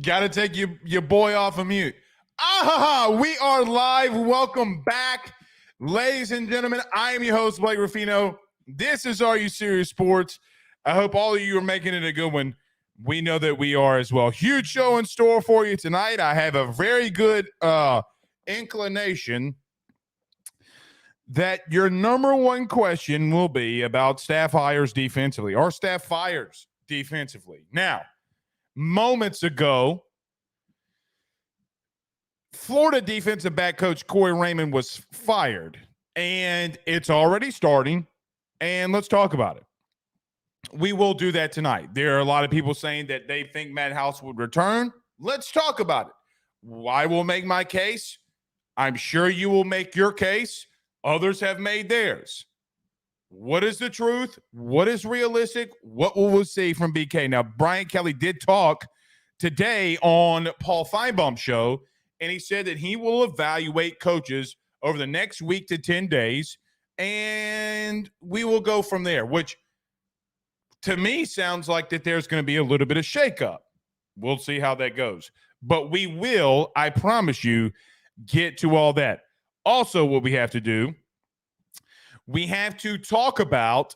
Got to take your boy off of mute. We are live. Welcome back, ladies and gentlemen. I am your host, Blake Ruffino. This is Are You Serious Sports. I hope all of you are making it a good one. We know that we are as well. Huge show in store for you tonight. I have a very good inclination that your number one question will be about staff hires defensively or staff fires defensively. Now, moments ago, Florida defensive back coach Corey Raymond was fired, and it's already starting, and let's talk about it. We will do that tonight. There are a lot of people saying that they think Matt House would return. Let's talk about it. I will make my case. I'm sure you will make your case. Others have made theirs. What is the truth? What is realistic? What will we see from BK? Now, Bryant Kelly did talk today on Paul Feinbaum's show, and he said that he will evaluate coaches over the next week to 10 days, and we will go from there, which to me sounds like that there's going to be a little bit of shakeup. We'll see how that goes. But we will, I promise you, get to all that. Also, what we have to do, we have to talk about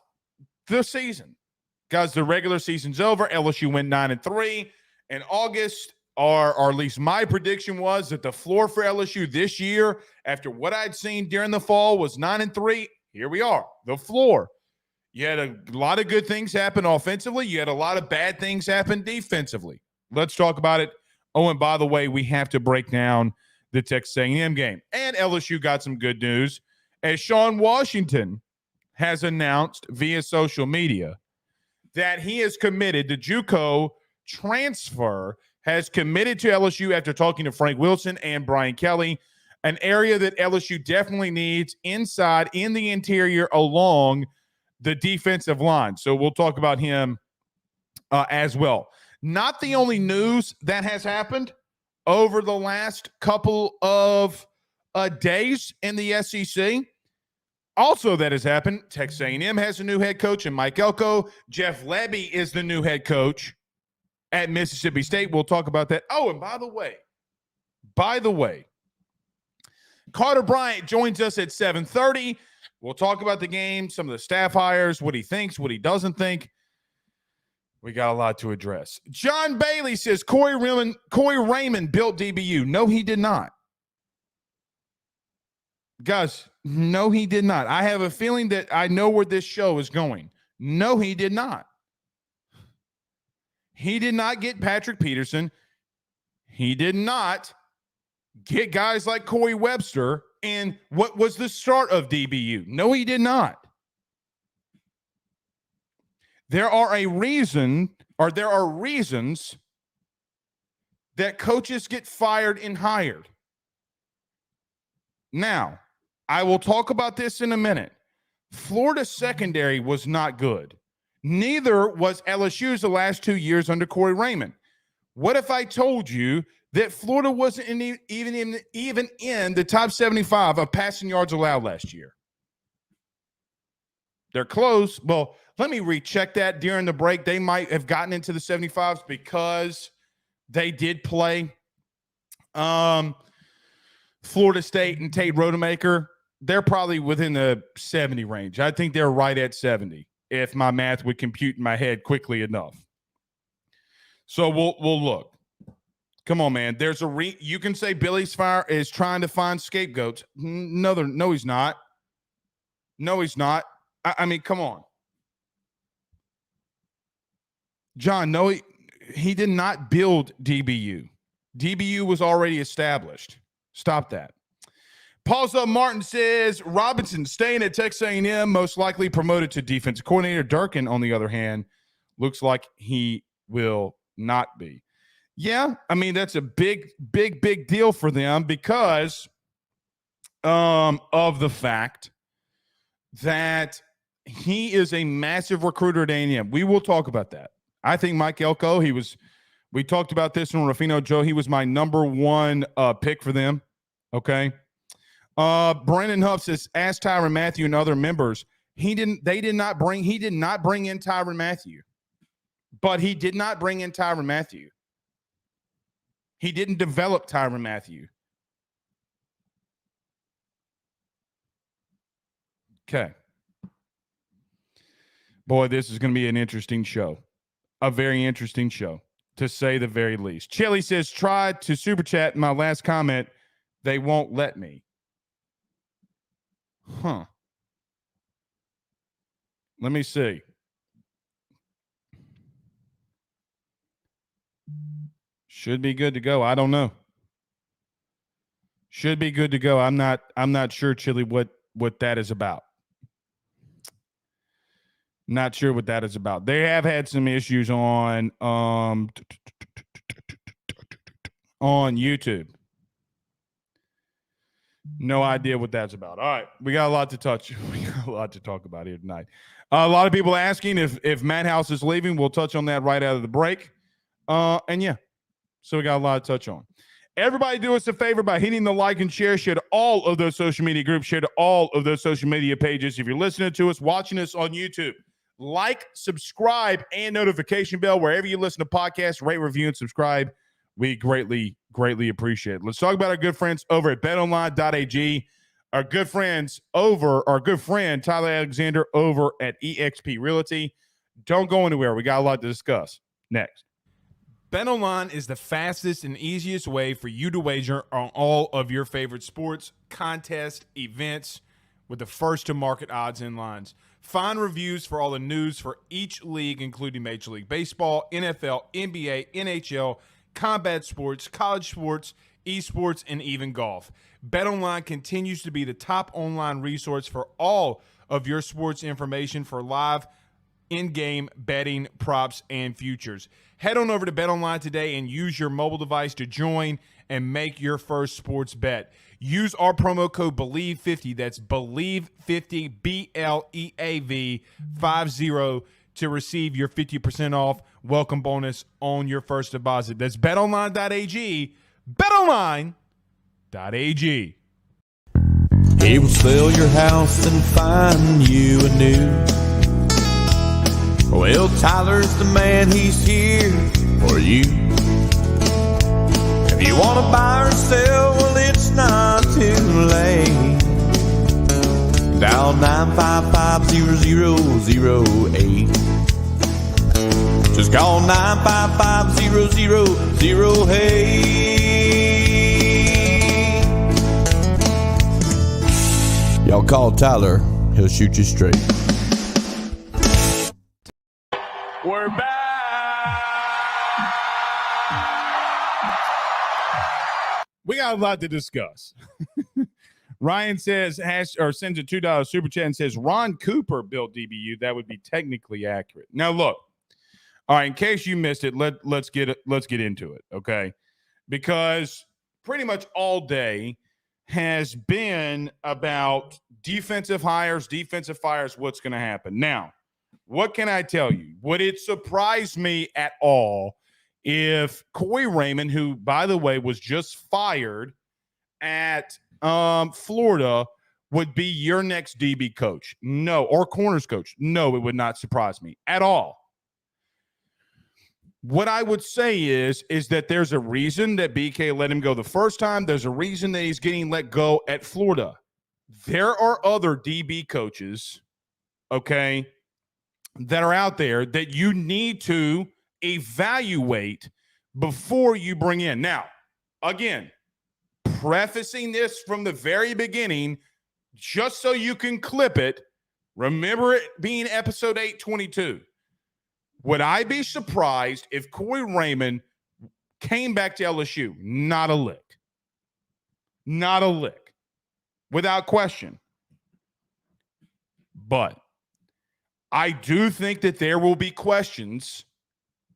the season. Guys, the regular season's over. LSU went 9-3 in August. Or at least my prediction was that the floor for LSU this year, after what I'd seen during the fall, was 9-3. Here we are, the floor. You had a lot of good things happen offensively. You had a lot of bad things happen defensively. Let's talk about it. Oh, and by the way, we have to break down the Texas A&M game. And LSU got some good news, as Sean Washington has announced via social media that he is committed to JUCO transfer, has committed to LSU after talking to Frank Wilson and Bryant Kelly, an area that LSU definitely needs inside in the interior along the defensive line. So we'll talk about him as well. Not the only news that has happened over the last couple of days in the SEC. Also that has happened, Texas A&M has a new head coach in Mike Elko. Jeff Lebby is the new head coach at Mississippi State. We'll talk about that. Oh, and by the way, Carter Bryant joins us at 7:30. We'll talk about the game, some of the staff hires, what he thinks, what he doesn't think. We got a lot to address. John Bailey says Corey Raymond built DBU. No, he did not. Guys, no, he did not. I have a feeling that I know where this show is going. No, he did not. He did not get Patrick Peterson. He did not get guys like Corey Webster in what was the start of DBU. No, he did not. There are reasons that coaches get fired and hired. Now, I will talk about this in a minute. Florida secondary was not good. Neither was LSU's the last 2 years under Corey Raymond. What if I told you that Florida wasn't even in the top 75 of passing yards allowed last year? They're close. Well, let me recheck that during the break. They might have gotten into the 75s because they did play Florida State and Tate Rodemaker. They're probably within the 70 range. I think they're right at 70 if my math would compute in my head quickly enough. So we'll look. Come on, man. There's you can say Billy's fire is trying to find scapegoats. No, he's not. No, he's not. I mean, come on. John, no, he did not build DBU. DBU was already established. Stop that. Paul Martin says Robinson staying at Texas A&M, most likely promoted to defensive coordinator. Durkin, on the other hand, looks like he will not be. Yeah, I mean, that's a big deal for them because of the fact that he is a massive recruiter at A&M. We will talk about that. I think Mike Elko, we talked about this on Ruffino Joe. He was my number one pick for them. Okay. Brandon Huff says, ask Tyrann Mathieu and other members. He did not bring in Tyrann Mathieu. but he did not bring in Tyrann Mathieu. He didn't develop Tyrann Mathieu. Okay. Boy, this is going to be an interesting show. A very interesting show, to say the very least. Chili says, tried to super chat my last comment. They won't let me. Huh. Let me see. Should be good to go. I don't know. Should be good to go. I'm not sure, Chili, what that is about. Not sure what that is about. They have had some issues on YouTube. No idea what that's about. All right, we got a lot to touch. We got a lot to talk about here tonight. A lot of people asking if Matt House is leaving. We'll touch on that right out of the break. And yeah, so we got a lot to touch on. Everybody do us a favor by hitting the like and share to all of those social media groups, share to all of those social media pages. If you're listening to us, watching us on YouTube, like, subscribe, and notification bell wherever you listen to podcasts. Rate, review, and subscribe. We greatly, greatly appreciate it. Let's talk about our good friends over at betonline.ag. Our good friend Tyler Alexander over at eXp Realty. Don't go anywhere. We got a lot to discuss. Next. BetOnline is the fastest and easiest way for you to wager on all of your favorite sports, contests, events with the first-to-market odds and lines. Find reviews for all the news for each league, including Major League Baseball, NFL, NBA, NHL, combat sports, college sports, esports, and even golf. BetOnline continues to be the top online resource for all of your sports information for live in-game betting, props, and futures. Head on over to BetOnline today and use your mobile device to join and make your first sports bet. Use our promo code BELIEVE50, that's BELIEVE50, BLEAV 50, to receive your 50% off welcome bonus on your first deposit. That's betonline.ag, betonline.ag. He will sell your house and find you a new. Well, Tyler's the man, he's here for you. If you want to buy or sell, well, it's not too late. Dial 955-0008. Just call 955-0008. Y'all call Tyler, he'll shoot you straight. We're back. We got a lot to discuss. Ryan says, sends a $2 super chat and says, Ron Cooper built DBU. That would be technically accurate. Now, look. All right, in case you missed it, let's get into it, okay? Because pretty much all day has been about defensive hires, what's going to happen. Now, what can I tell you? Would it surprise me at all if Corey Raymond, who, by the way, was just fired at Florida, would be your next DB coach? No. Or corners coach? No, it would not surprise me at all. What I would say is that there's a reason that BK let him go the first time. There's a reason that he's getting let go at Florida. There are other DB coaches, okay, that are out there that you need to evaluate before you bring in. Now, again, prefacing this from the very beginning, just so you can clip it, remember it being episode 822. Would I be surprised if Corey Raymond came back to LSU? Not a lick. Not a lick. Without question. But I do think that there will be questions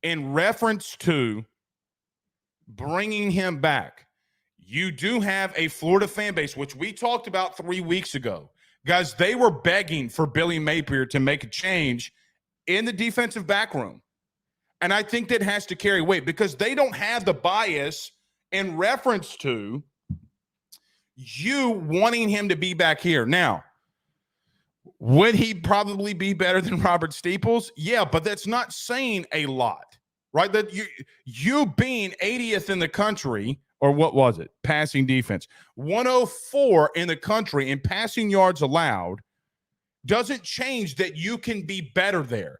in reference to bringing him back. You do have a Florida fan base, which we talked about 3 weeks ago. Guys, they were begging for Billy Napier to make a change in the defensive back room. And I think that has to carry weight because they don't have the bias in reference to you wanting him to be back here. Now, Would he probably be better than Robert Steeples? Yeah, but that's not saying a lot, right? That you being 80th in the country, or what was it? Passing defense, 104 in the country in passing yards allowed, doesn't change that you can be better there.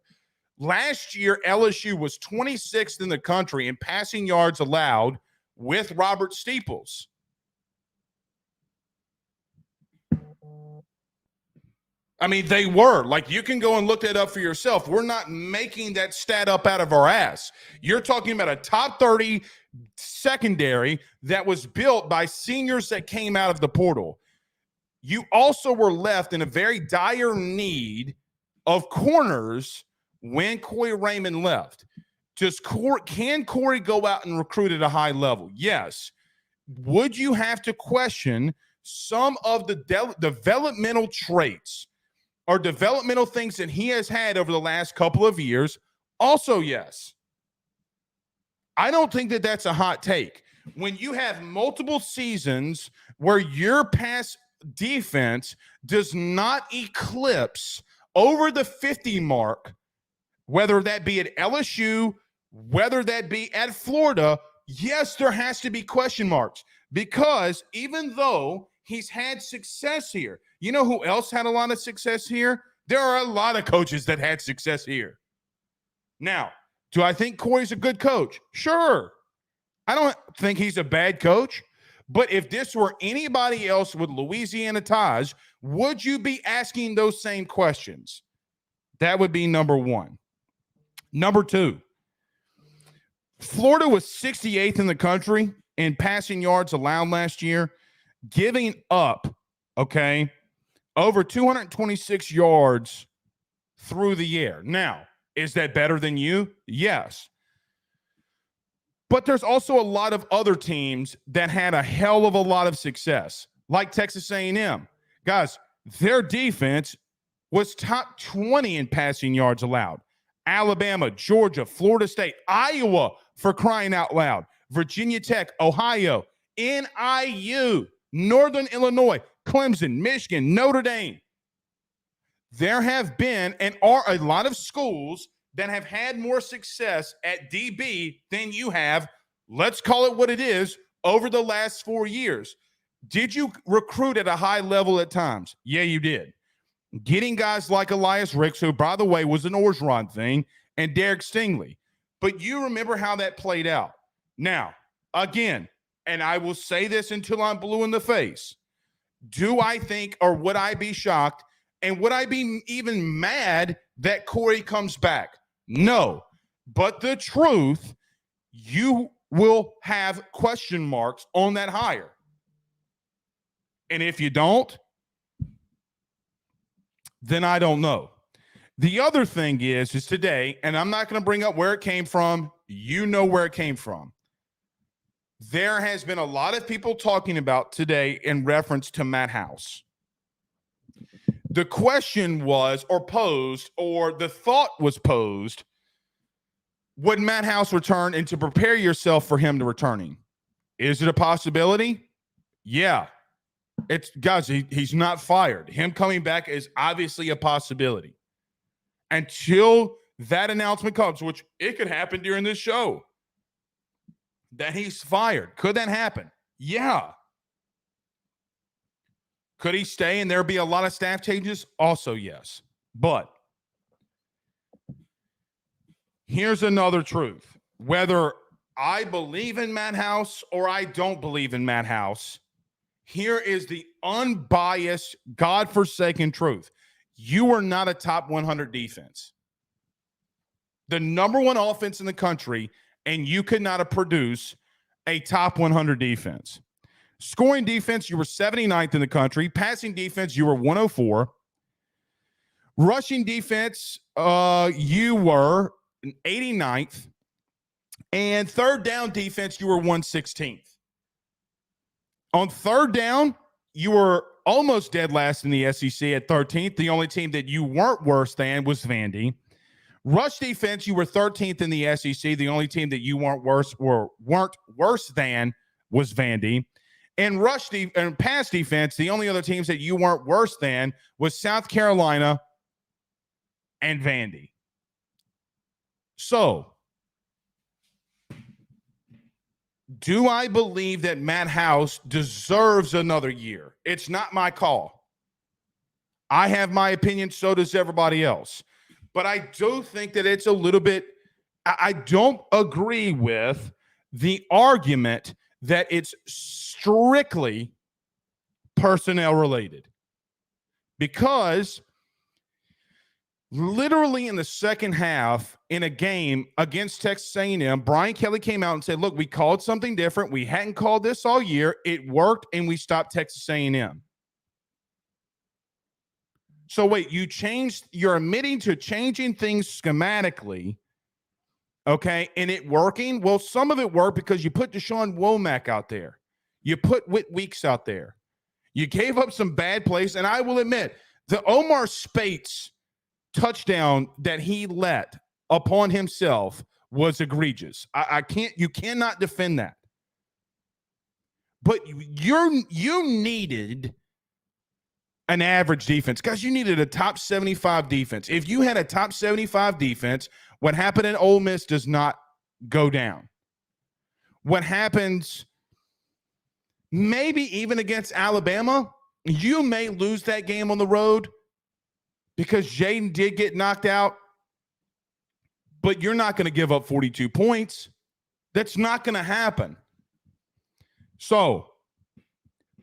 Last year, LSU was 26th in the country in passing yards allowed with Robert Steeples. I mean, they were. Like, you can go and look that up for yourself. We're not making that stat up out of our ass. You're talking about a top 30 secondary that was built by seniors that came out of the portal. You also were left in a very dire need of corners when Corey Raymond left. Can Corey go out and recruit at a high level? Yes. Would you have to question some of the developmental traits or developmental things that he has had over the last couple of years? Also, yes. I don't think that that's a hot take. When you have multiple seasons where your pass defense does not eclipse over the 50 mark, whether that be at LSU, whether that be at Florida, yes, there has to be question marks, because even though he's had success here, you know who else had a lot of success here? There are a lot of coaches that had success here. Now, do I think Corey's a good coach? Sure. I don't think he's a bad coach. But if this were anybody else with Louisiana ties, would you be asking those same questions? That would be number one. Number two, Florida was 68th in the country in passing yards allowed last year, giving up, over 226 yards through the air. Now, is that better than you? Yes. But there's also a lot of other teams that had a hell of a lot of success, like Texas A&M. Guys, their defense was top 20 in passing yards allowed. Alabama, Georgia, Florida State, Iowa, for crying out loud, Virginia Tech, Ohio, NIU, Northern Illinois, Clemson, Michigan, Notre Dame. There have been and are a lot of schools that have had more success at DB than you have, let's call it what it is, over the last 4 years. Did you recruit at a high level at times? Yeah, you did. Getting guys like Elias Ricks, who, by the way, was an Orgeron thing, and Derek Stingley. But you remember how that played out. Now, again, and I will say this until I'm blue in the face, do I think, or would I be shocked, and would I be even mad that Corey comes back? No. But the truth, you will have question marks on that hire. And if you don't, then I don't know. The other thing is today, and I'm not going to bring up where it came from. You know where it came from. There has been a lot of people talking about today in reference to Matt House. The question was, or posed, or the thought was posed, would Matt House return, and to prepare yourself for him to returning? Is it a possibility? Yeah. It's, guys, he's not fired. Him coming back is obviously a possibility. Until that announcement comes, which it could happen during this show, that he's fired. Could that happen? Yeah. Could he stay and there be a lot of staff changes? Also, yes. But here's another truth. Whether I believe in Matt House or I don't believe in Matt House, here is the unbiased, God-forsaken truth. You are not a top 100 defense. The number one offense in the country, and you could not have produced a top 100 defense. Scoring defense, you were 79th in the country. Passing defense, you were 104. Rushing defense, you were 89th. And third down defense, you were 116th. On third down, you were almost dead last in the SEC at 13th. The only team that you weren't worse than was Vandy. Rush defense, you were 13th in the SEC. The only team that you weren't worse than was Vandy. In and pass defense, the only other teams that you weren't worse than was South Carolina and Vandy. So, do I believe that Matt House deserves another year? It's not my call. I have my opinion, so does everybody else. But I do think that it's a little bit, I don't agree with the argument that it's strictly personnel related. Because literally in the second half in a game against Texas A&M, Brian Kelly came out and said, look, we called something different. We hadn't called this all year. It worked, and we stopped Texas A&M. So wait, you're admitting to changing things schematically, okay, and it working? Well, some of it worked because you put Deshaun Womack out there. You put Whit Weeks out there. You gave up some bad plays, and I will admit, the Omar Spates touchdown that he let upon himself was egregious. You cannot defend that. But you needed an average defense. Guys, you needed a top 75 defense. If you had a top 75 defense, what happened in Ole Miss does not go down. What happens maybe even against Alabama, you may lose that game on the road because Jayden did get knocked out, but you're not going to give up 42 points. That's not going to happen. So,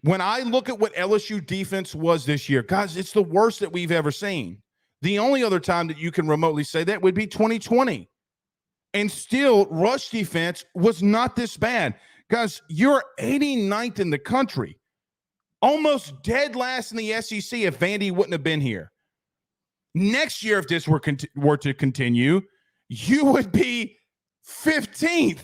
when I look at what LSU defense was this year, guys, it's the worst that we've ever seen. The only other time that you can remotely say that would be 2020. And still, rush defense was not this bad. Guys, you're 89th in the country. Almost dead last in the SEC if Vandy wouldn't have been here. Next year, if this were to continue, you would be 15th.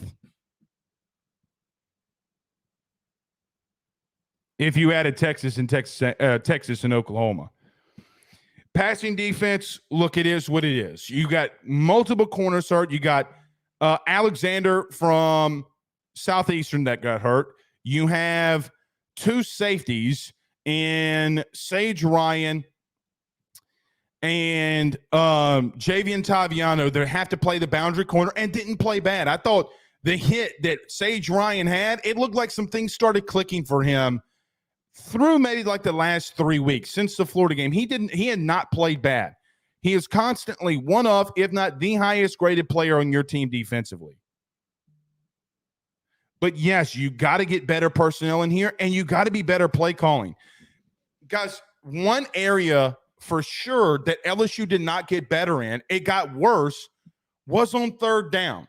If you added Texas and Oklahoma. Passing defense, look, it is what it is. You got multiple corners hurt. You got Alexander from Southeastern that got hurt. You have two safeties in Sage Ryan and Javian Taviano that have to play the boundary corner and didn't play bad. I thought the hit that Sage Ryan had, it looked like some things started clicking for him through maybe like the last 3 weeks since the Florida game. He had not played bad. He is constantly one of, if not the highest graded player on your team defensively. But yes, you got to get better personnel in here, and you got to be better play calling. Guys, one area for sure that LSU did not get better in, it got worse, was on third down.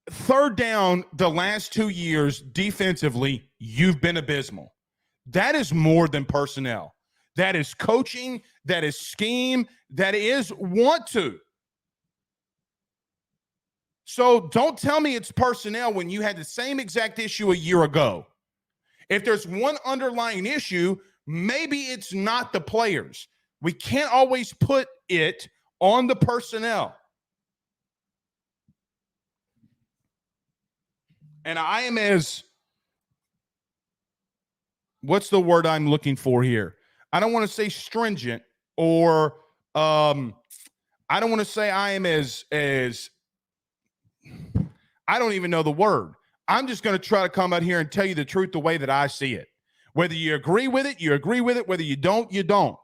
Third down, the last 2 years defensively, you've been abysmal. That is more than personnel. That is coaching. That is scheme. That is want to. So don't tell me it's personnel when you had the same exact issue a year ago. If there's one underlying issue, maybe it's not the players. We can't always put it on the personnel. And I am as, what's the word I'm looking for here? I don't want to say stringent or I don't want to say I am as I don't even know the word. I'm just going to try to come out here and tell you the truth the way that I see it. Whether you agree with it, you agree with it. Whether you don't, you don't.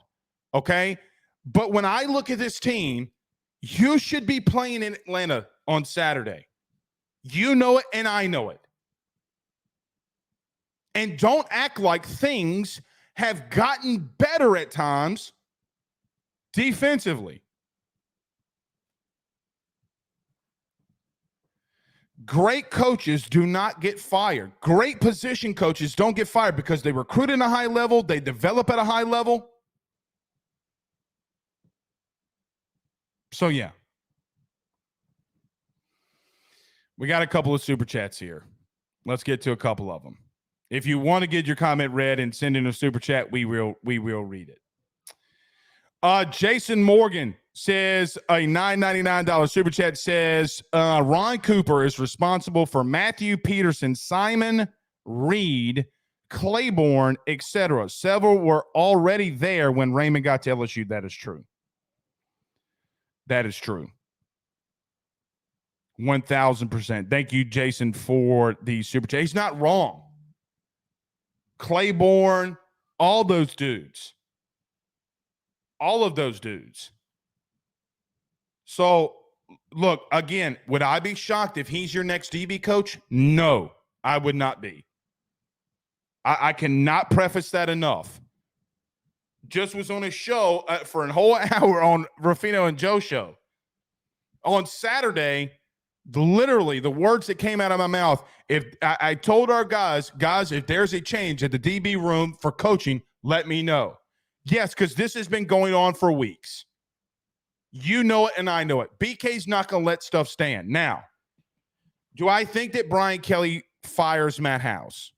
Okay? But when I look at this team, you should be playing in Atlanta on Saturday. You know it, and I know it. And don't act like things have gotten better at times defensively. Great coaches do not get fired. Great position coaches don't get fired because they recruit at a high level, they develop at a high level. So, yeah. We got a couple of super chats here. Let's get to a couple of them. If you want to get your comment read and send in a super chat, we will read it. Jason Morgan says a $9.99 super chat says Ron Cooper is responsible for Matthew Peterson, Simon Reed, Claiborne, etc. Several were already there when Raymond got to LSU. That is true. That is true. 1,000%. Thank you, Jason, for the super chat. He's not wrong. Claiborne, all those dudes. All of those dudes. So, look, again, would I be shocked if he's your next DB coach? No, I would not be. I cannot preface that enough. Just was on a show for a whole hour on Ruffino and Joe show. On Saturday, literally the words that came out of my mouth, if I told our guys, if there's a change at the DB room for coaching, let me know. Yes, because this has been going on for weeks. You know it and I know it. BK's not going to let stuff stand. Now, do I think that Brian Kelly fires Matt House?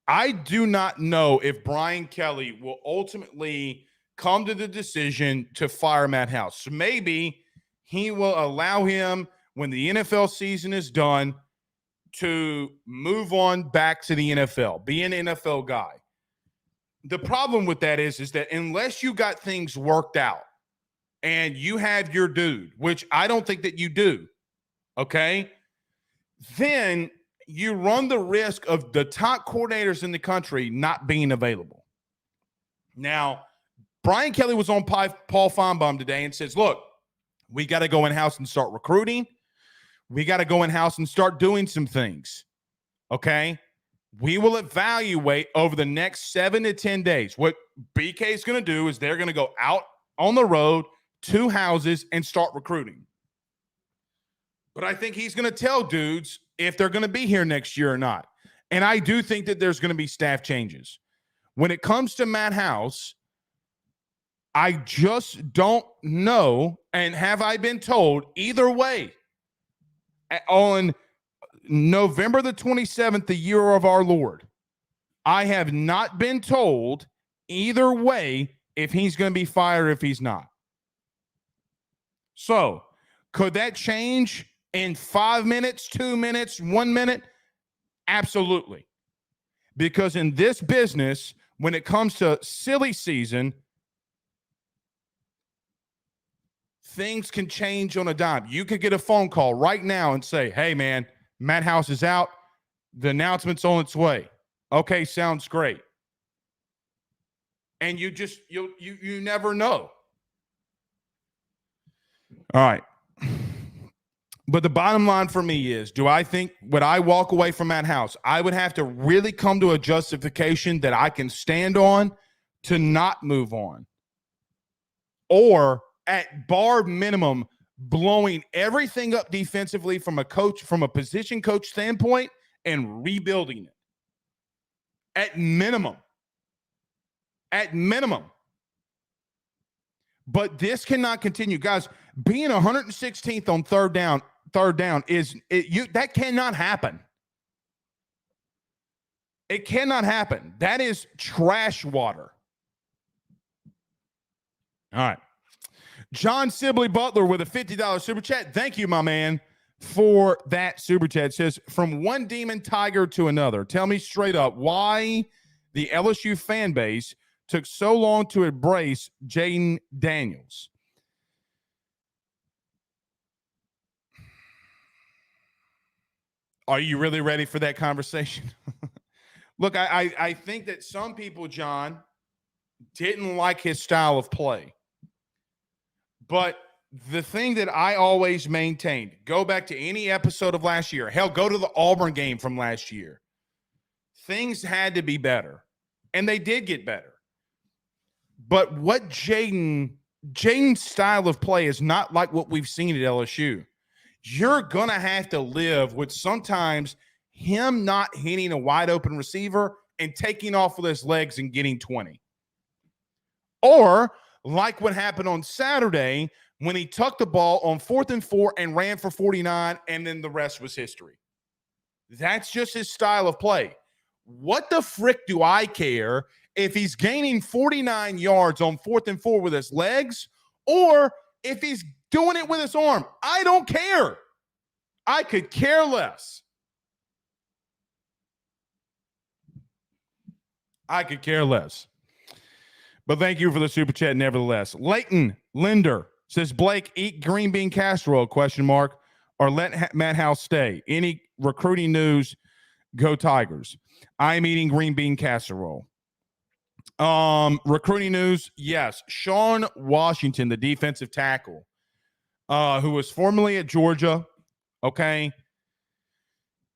I do not know if Brian Kelly will ultimately come to the decision to fire Matt House. So maybe he will allow him, when the NFL season is done, to move on back to the NFL, be an NFL guy. The problem with that is that unless you got things worked out and you have your dude, which I don't think that you do, okay, then you run the risk of the top coordinators in the country not being available. Now, Brian Kelly was on Paul Feinbaum today and says, look, we got to go in-house and start recruiting. We got to go in-house and start doing some things, okay? We will evaluate over the next 7 to 10 days. What BK is going to do is they're going to go out on the road to houses and start recruiting. But I think he's going to tell dudes if they're going to be here next year or not. And I do think that there's going to be staff changes. When it comes to Matt House, I just don't know, and have I been told either way, on November the 27th, the year of our Lord, I have not been told either way if he's going to be fired or if he's not. So, could that change in 5 minutes, 2 minutes, 1 minute? Absolutely. Because in this business, when it comes to silly season, things can change on a dime. You could get a phone call right now and say, hey, man, Matt House is out. The announcement's on its way. Okay, sounds great. And you never know. All right. But the bottom line for me is, do I think, would I walk away from Matt House? I would have to really come to a justification that I can stand on to not move on. Or at bar minimum, blowing everything up defensively from a position coach standpoint and rebuilding it. At minimum. At minimum. But this cannot continue. Guys, being 116th on third down that cannot happen. It cannot happen. That is trash water. All right. John Sibley Butler with a $50 super chat. Thank you, my man, for that super chat. It says, from one demon tiger to another, tell me straight up why the LSU fan base took so long to embrace Jayden Daniels. Are you really ready for that conversation? Look, I think that some people, John, didn't like his style of play. But the thing that I always maintained, go back to any episode of last year. Hell, go to the Auburn game from last year. Things had to be better, and they did get better. But what Jaden's style of play is not like what we've seen at LSU. You're going to have to live with sometimes him not hitting a wide open receiver and taking off with his legs and getting 20. Or like what happened on Saturday when he tucked the ball on 4th and 4 and ran for 49, and then the rest was history. That's just his style of play. What the frick do I care if he's gaining 49 yards on 4th and 4 with his legs or if he's doing it with his arm? I don't care. I could care less. I could care less. But thank you for the super chat nevertheless. Leighton Linder says, Blake, eat green bean casserole, ? Or let Matt House stay. Any recruiting news, go Tigers. I'm eating green bean casserole. Recruiting news, yes. Sean Washington, the defensive tackle, who was formerly at Georgia, okay,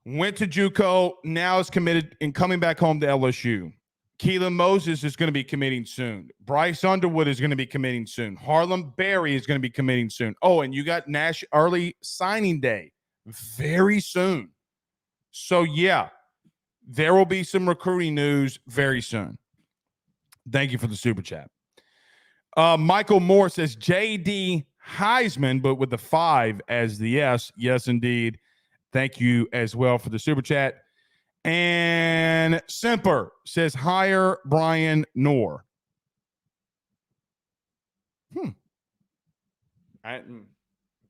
went to JUCO, now is committed and coming back home to LSU. Keelan Moses is going to be committing soon. Bryce Underwood is going to be committing soon. Harlem Berry is going to be committing soon. Oh, and you got Nash early signing day very soon. So, yeah, there will be some recruiting news very soon. Thank you for the super chat. Michael Moore says J.D. Heisman, but with the 5 as the S. Yes, indeed. Thank you as well for the super chat. And Semper says hire Brian Noor. I hadn't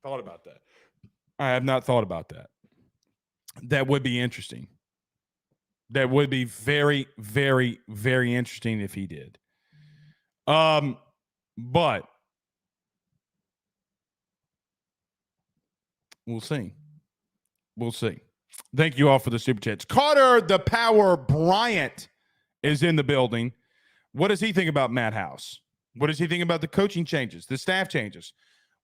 thought about that. I have not thought about that. That would be interesting. That would be very, very, very interesting if he did. But we'll see. We'll see. Thank you all for the super chats. Carter the Power Bryant is in the building. What does he think about Matt House? What does he think about the coaching changes, the staff changes?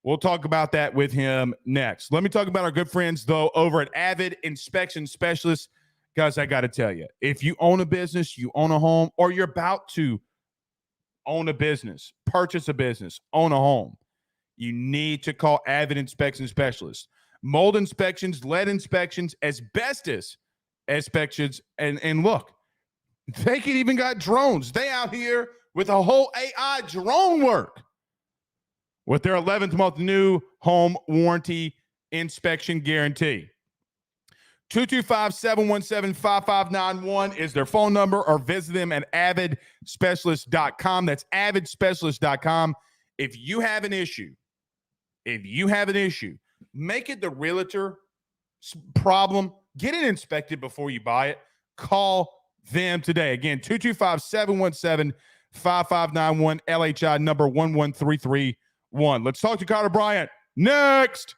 We'll talk about that with him next. Let me talk about our good friends, though, over at Avid Inspection Specialists. Guys, I got to tell you, if you own a business, you own a home, or you're about to own a business, purchase a business, own a home, you need to call Avid Inspection Specialists. Mold inspections, lead inspections, asbestos inspections, and look, they can even got drones. They out here with a whole AI drone work with their 11th month new home warranty inspection guarantee. 225-717-5591 is their phone number, or visit them at avidspecialist.com. That's avidspecialist.com. If you have an issue, make it the realtor problem. Get it inspected before you buy it. Call them today. Again, 225-717-5591, LHI number 11331. Let's talk to Carter Bryant next.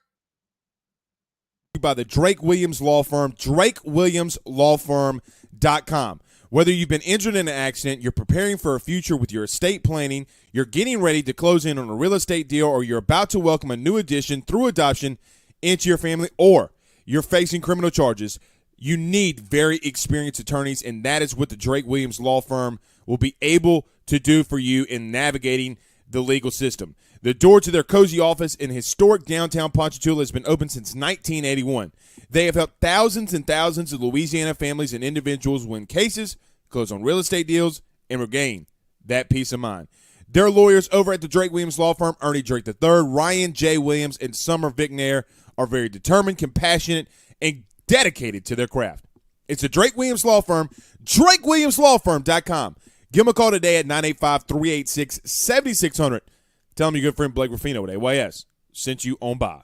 By the Drake Williams Law Firm, drakewilliamslawfirm.com. Whether you've been injured in an accident, you're preparing for a future with your estate planning, you're getting ready to close in on a real estate deal, or you're about to welcome a new addition through adoption into your family, or you're facing criminal charges, you need very experienced attorneys, and that is what the Drake Williams Law Firm will be able to do for you in navigating the legal system. The door to their cozy office in historic downtown Ponchatoula has been open since 1981. They have helped thousands and thousands of Louisiana families and individuals win cases, close on real estate deals, and regain that peace of mind. Their lawyers over at the Drake Williams Law Firm, Ernie Drake III, Ryan J. Williams, and Summer Vicnair, are very determined, compassionate, and dedicated to their craft. It's the Drake Williams Law Firm, drakewilliamslawfirm.com. Give them a call today at 985-386-7600. Tell them your good friend Blake Ruffino at AYS sent you on by.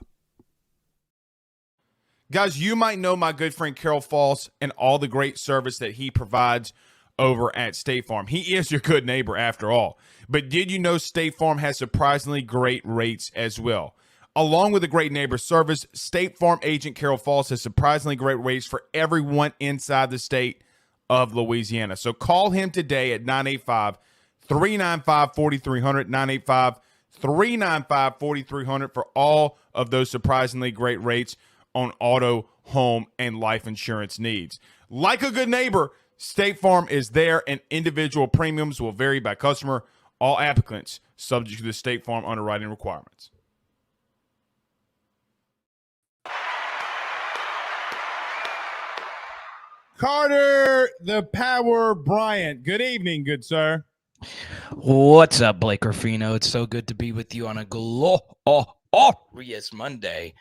Guys, you might know my good friend Carol Falls and all the great service that he provides over at State Farm. He is your good neighbor after all. But did you know State Farm has surprisingly great rates as well? Along with the great neighbor service, State Farm agent Carol Falls has surprisingly great rates for everyone inside the state of Louisiana. So call him today at 985-395-4300, 985-395-4300 for all of those surprisingly great rates on auto, home, and life insurance needs. Like a good neighbor, State Farm is there, and individual premiums will vary by customer. All applicants subject to the State Farm underwriting requirements. Carter the Power Bryant. Good evening, good sir. What's up, Blake Ruffino? It's so good to be with you on a glorious Monday.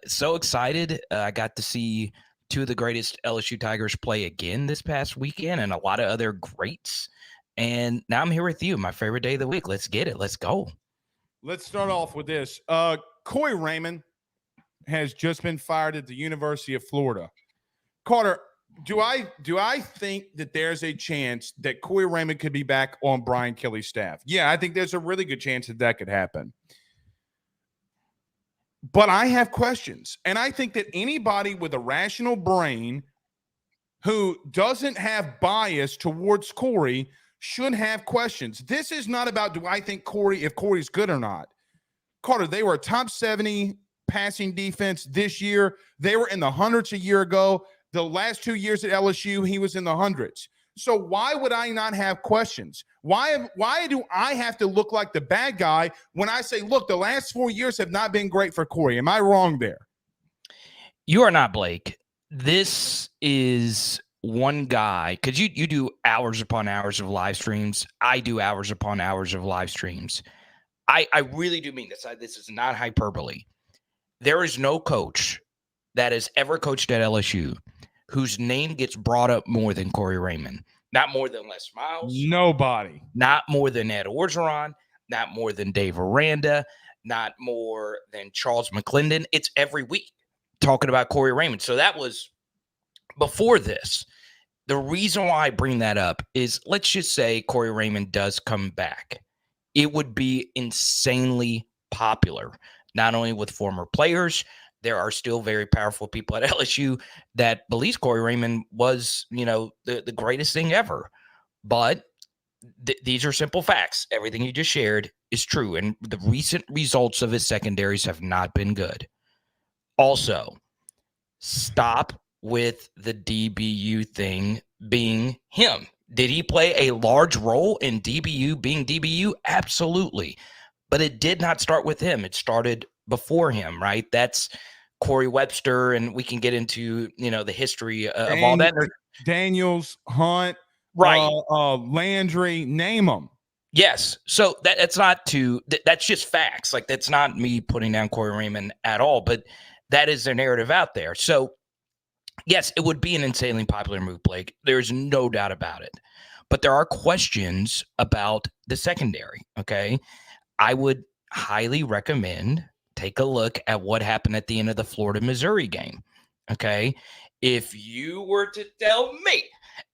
So excited. I got to see two of the greatest LSU Tigers play again this past weekend, and a lot of other greats. And now I'm here with you, my favorite day of the week. Let's get it. Let's go. Let's start off with this. Corey Raymond has just been fired at the University of Florida. Carter, do I think that there's a chance that Corey Raymond could be back on Brian Kelly's staff? Yeah, I think there's a really good chance that could happen. But I have questions. And I think that anybody with a rational brain who doesn't have bias towards Corey should have questions. This is not about do I think if Corey's good or not. Carter, they were a top 70 passing defense this year. They were in the hundreds a year ago. The last 2 years at LSU, he was in the hundreds. So why would I not have questions? Why do I have to look like the bad guy when I say, look, the last 4 years have not been great for Corey? Am I wrong there? You are not, Blake. This is one guy, because you do hours upon hours of live streams. I do hours upon hours of live streams. I really do mean this. This is not hyperbole. There is no coach that has ever coached at LSU whose name gets brought up more than Corey Raymond. Not more than Les Miles. Nobody. Not more than Ed Orgeron. Not more than Dave Aranda. Not more than Charles McClendon. It's every week talking about Corey Raymond. So that was before this. The reason why I bring that up is, let's just say Corey Raymond does come back. It would be insanely popular, not only with former players. There are still very powerful people at LSU that believe Corey Raymond was, the greatest thing ever. But these are simple facts. Everything you just shared is true. And the recent results of his secondaries have not been good. Also, stop with the DBU thing being him. Did he play a large role in DBU being DBU? Absolutely. But it did not start with him. It started before him, right? That's Corey Webster, and we can get into, the history of all that. Daniels, Hunt, right? Landry, name them. Yes. So that's that's just facts. Like, that's not me putting down Corey Raymond at all, but that is the narrative out there. So yes, it would be an insanely popular move, Blake. There's no doubt about it. But there are questions about the secondary, okay? I would highly recommend take a look at what happened at the end of the Florida-Missouri game, okay? If you were to tell me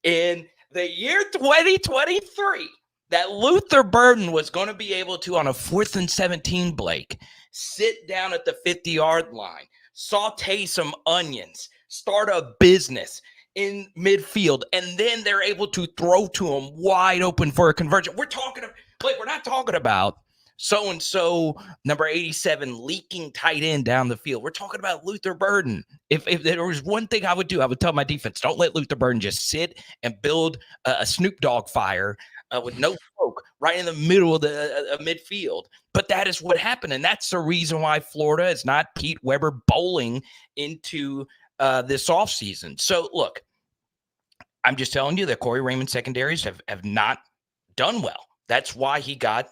in the year 2023 that Luther Burden was going to be able to, on a 4th and 17, Blake, sit down at the 50-yard line, saute some onions, start a business in midfield, and then they're able to throw to him wide open for a conversion. We're not talking about so-and-so, number 87, leaking tight end down the field. We're talking about Luther Burden. If there was one thing I would do, I would tell my defense, don't let Luther Burden just sit and build a Snoop Dogg fire with no smoke right in the middle of the midfield. But that is what happened, and that's the reason why Florida is not Pete Weber bowling into this offseason. So, look, I'm just telling you that Corey Raymond secondaries have not done well. That's why he got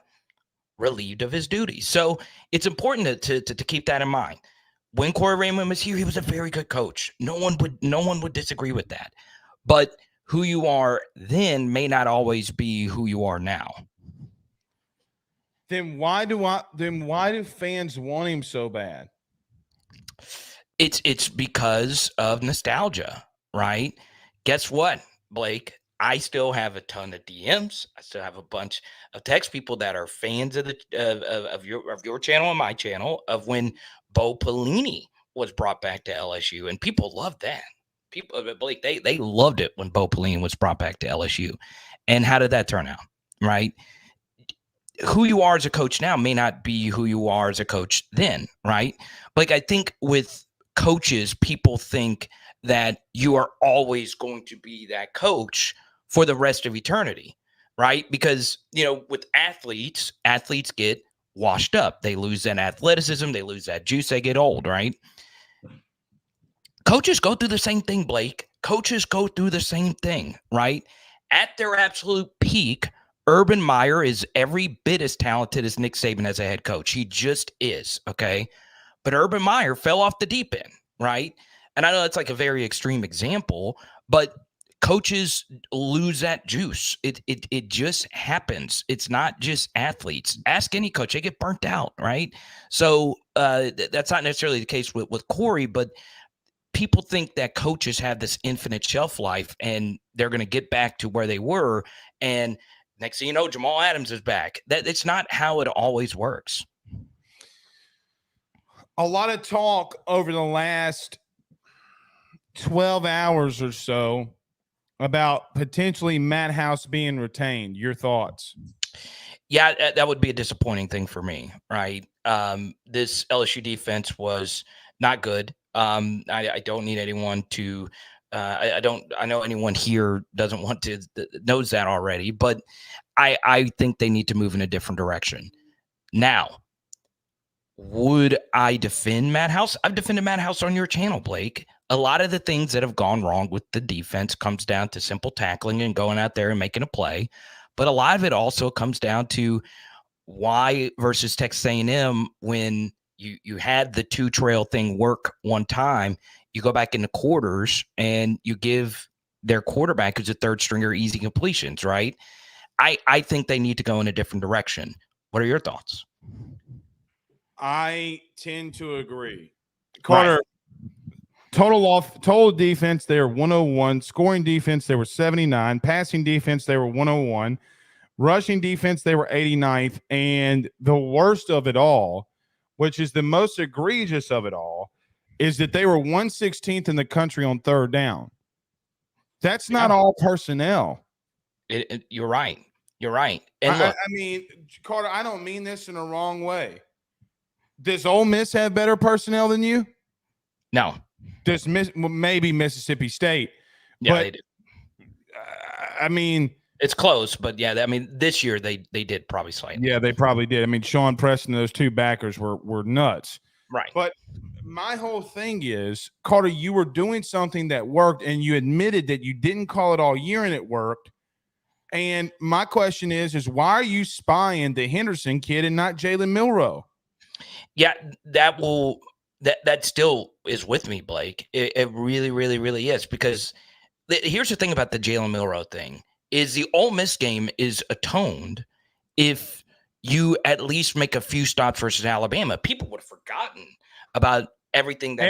relieved of his duties. So it's important to keep that in mind. When Corey Raymond was here, he was a very good coach. No one would disagree with that. But who you are then may not always be who you are now. Then why do fans want him so bad? It's because of nostalgia, right? Guess what, Blake? I still have a ton of DMs. I still have a bunch of text people that are fans of your channel and my channel of when Bo Pelini was brought back to LSU, and people loved that. People, Blake, they loved it when Bo Pelini was brought back to LSU. And how did that turn out, right? Who you are as a coach now may not be who you are as a coach then, right? Like, I think with coaches, people think that you are always going to be that coach for the rest of eternity, right? Because, with athletes get washed up. They lose that athleticism. They lose that juice. They get old, right? Coaches go through the same thing, Blake. Coaches go through the same thing, right? At their absolute peak, Urban Meyer is every bit as talented as Nick Saban as a head coach. He just is, okay? But Urban Meyer fell off the deep end, right? And I know that's like a very extreme example, but coaches lose that juice. It just happens. It's not just athletes. Ask any coach. They get burnt out, right? So that's not necessarily the case with Corey, but people think that coaches have this infinite shelf life and they're going to get back to where they were. And next thing you know, Jamal Adams is back. It's not how it always works. A lot of talk over the last 12 hours or so about potentially Matt House being retained. Your thoughts? Yeah, that would be a disappointing thing for me, right? This LSU defense was not good. I don't need anyone to I know anyone here doesn't want to knows that already, but I think they need to move in a different direction. Now, would I defend Matt House? I've defended Matt House on your channel, Blake. A lot of the things that have gone wrong with the defense comes down to simple tackling and going out there and making a play. But a lot of it also comes down to why versus Texas A&M, when you had the two trail thing work one time, you go back in the quarters and you give their quarterback, who's a third stringer, easy completions, right? I think they need to go in a different direction. What are your thoughts? I tend to agree. Carter, total defense, they were 101. Scoring defense, they were 79. Passing defense, they were 101. Rushing defense, they were 89th. And the worst of it all, which is the most egregious of it all, is that they were 116th in the country on third down. That's not all personnel. You're right. You're right. And look, I mean, Carter, I don't mean this in the wrong way. Does Ole Miss have better personnel than you? No. Does maybe Mississippi State? Yeah, but, they do. I mean, it's close, but yeah, I mean, this year they did probably slightly. Yeah, they probably did. I mean, Sean Preston, those two backers were nuts. Right. But my whole thing is, Carter, you were doing something that worked, and you admitted that you didn't call it all year and it worked. And my question is why are you spying the Henderson kid and not Jalen Milroe? Yeah, that still is with me, Blake. It really, really, really is, because here's the thing about the Jalen Milroe thing is the Ole Miss game is atoned if you at least make a few stops versus Alabama. People would have forgotten about everything that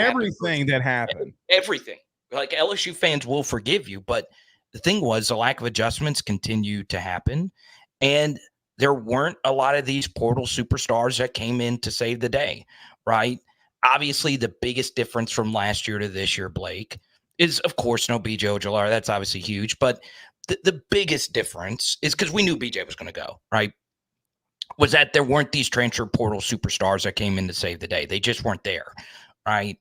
happened. Everything. Like, LSU fans will forgive you, but the thing was the lack of adjustments continued to happen, and there weren't a lot of these portal superstars that came in to save the day, right? Obviously, the biggest difference from last year to this year, Blake, is, of course, no BJ Ojulari. That's obviously huge. But the biggest difference is, because we knew BJ was going to go, right, was that there weren't these transfer portal superstars that came in to save the day. They just weren't there, right?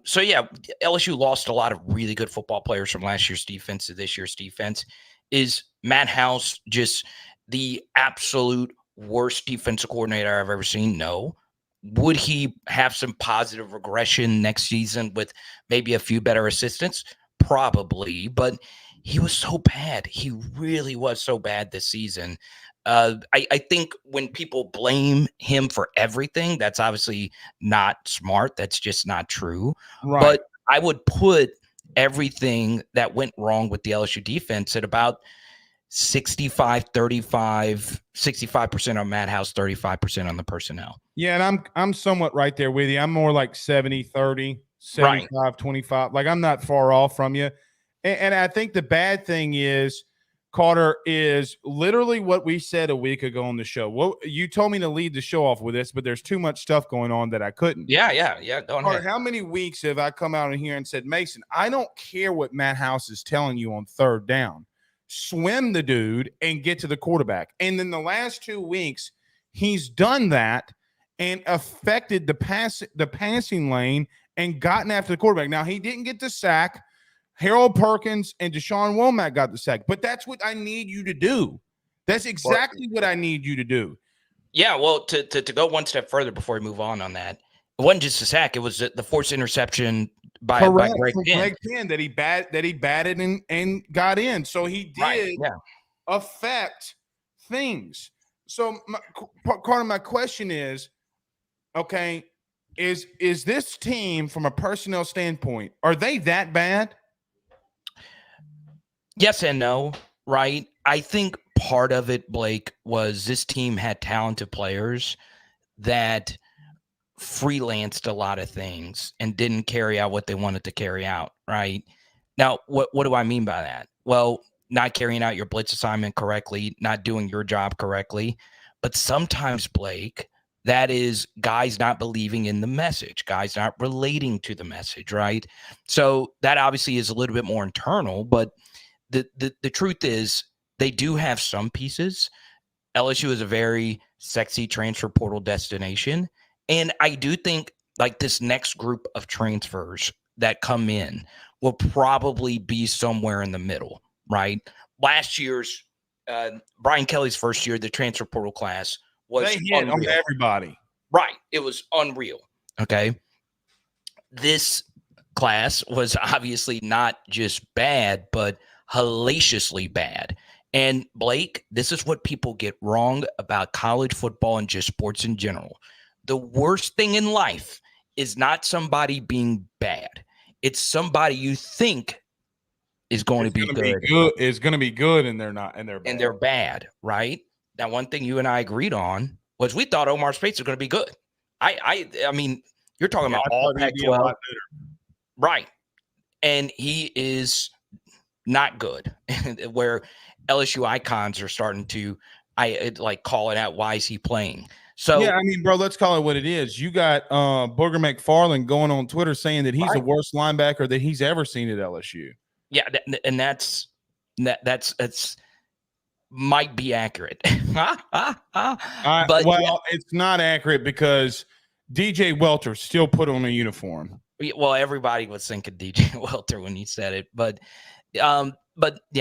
So, yeah, LSU lost a lot of really good football players from last year's defense to this year's defense. Is Matt House just the absolute worst defensive coordinator I've ever seen? No. Would he have some positive regression next season with maybe a few better assistants? Probably, but he was so bad. He really was so bad this season. I think when people blame him for everything, that's obviously not smart. That's just not true. Right. But I would put everything that went wrong with the LSU defense at about 65-35, 65% on Matt House, 35% on the personnel. Yeah, and I'm somewhat right there with you. I'm more like 70-30, 75-25. Like, I'm not far off from you. And I think the bad thing is, Carter, is literally what we said a week ago on the show. Well, you told me to lead the show off with this, but there's too much stuff going on that I couldn't. Yeah. Go Carter, ahead. how many weeks have I come out in here and said, Mason, I don't care what Matt House is telling you on third down. Swim the dude and get to the quarterback. And then the last 2 weeks, he's done that and affected the passing lane and gotten after the quarterback. Now, he didn't get the sack. Harold Perkins and Deshaun Womack got the sack, but that's what I need you to do. That's exactly what I need you to do. Yeah, well, to go one step further before we move on that, it wasn't just a sack; it was the forced interception by Greg Penn that he batted and got in. So he did affect things. So, Carter, my question is, okay, is this team, from a personnel standpoint, are they that bad? Yes and no, right? I think part of it, Blake, was this team had talented players that freelanced a lot of things and didn't carry out what they wanted to carry out, right? Now, what do I mean by that? Well, not carrying out your blitz assignment correctly, not doing your job correctly. But sometimes, Blake, that is guys not believing in the message, guys not relating to the message, right? So that obviously is a little bit more internal, but the truth is they do have some pieces. LSU is a very sexy transfer portal destination. And I do think like this next group of transfers that come in will probably be somewhere in the middle, right? Last year's Brian Kelly's first year, the transfer portal class was They hit on unreal. everybody. Right. It was unreal. Okay. This class was obviously not just bad, but hellaciously bad. And Blake, this is what people get wrong about college football and just sports in general. The worst thing in life is not somebody being bad. It's somebody you think is going to be good. It's going to be good, and they're not, and they're bad. And they're bad, right? Now, one thing you and I agreed on was we thought Omar Speights was going to be good. I mean, you're talking about all Pac-12, right? And he is not good. Where LSU icons are starting to, call it out. Why is he playing? So yeah, I mean, bro, let's call it what it is. You got Booger McFarland going on Twitter saying that he's the worst linebacker that he's ever seen at LSU. Yeah, and that's might be accurate. But it's not accurate because DJ Welter still put on a uniform. Well, everybody was thinking DJ Welter when he said it, but yeah,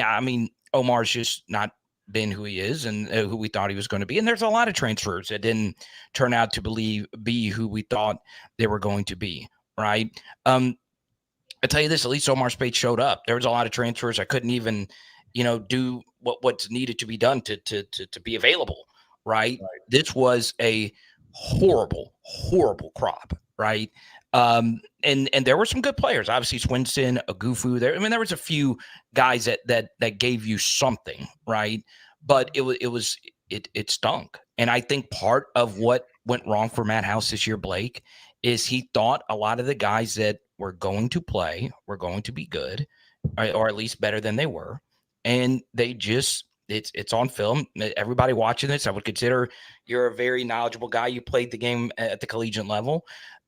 I mean, Omar's just not been who he is and who we thought he was going to be. And there's a lot of transfers that didn't turn out to be who we thought they were going to be. Right. I tell you this, at least Omar Speights showed up. There was a lot of transfers. I couldn't even, do what's needed to be done to be available. Right. This was a horrible, horrible crop. Right. And there were some good players, obviously Swinson, Agufu there. I mean, there was a few guys that gave you something, right? But it stunk. And I think part of what went wrong for Matt House this year, Blake, is he thought a lot of the guys that were going to play were going to be good, or at least better than they were. And they just, it's on film. Everybody watching this, I would consider you're a very knowledgeable guy. You played the game at the collegiate level.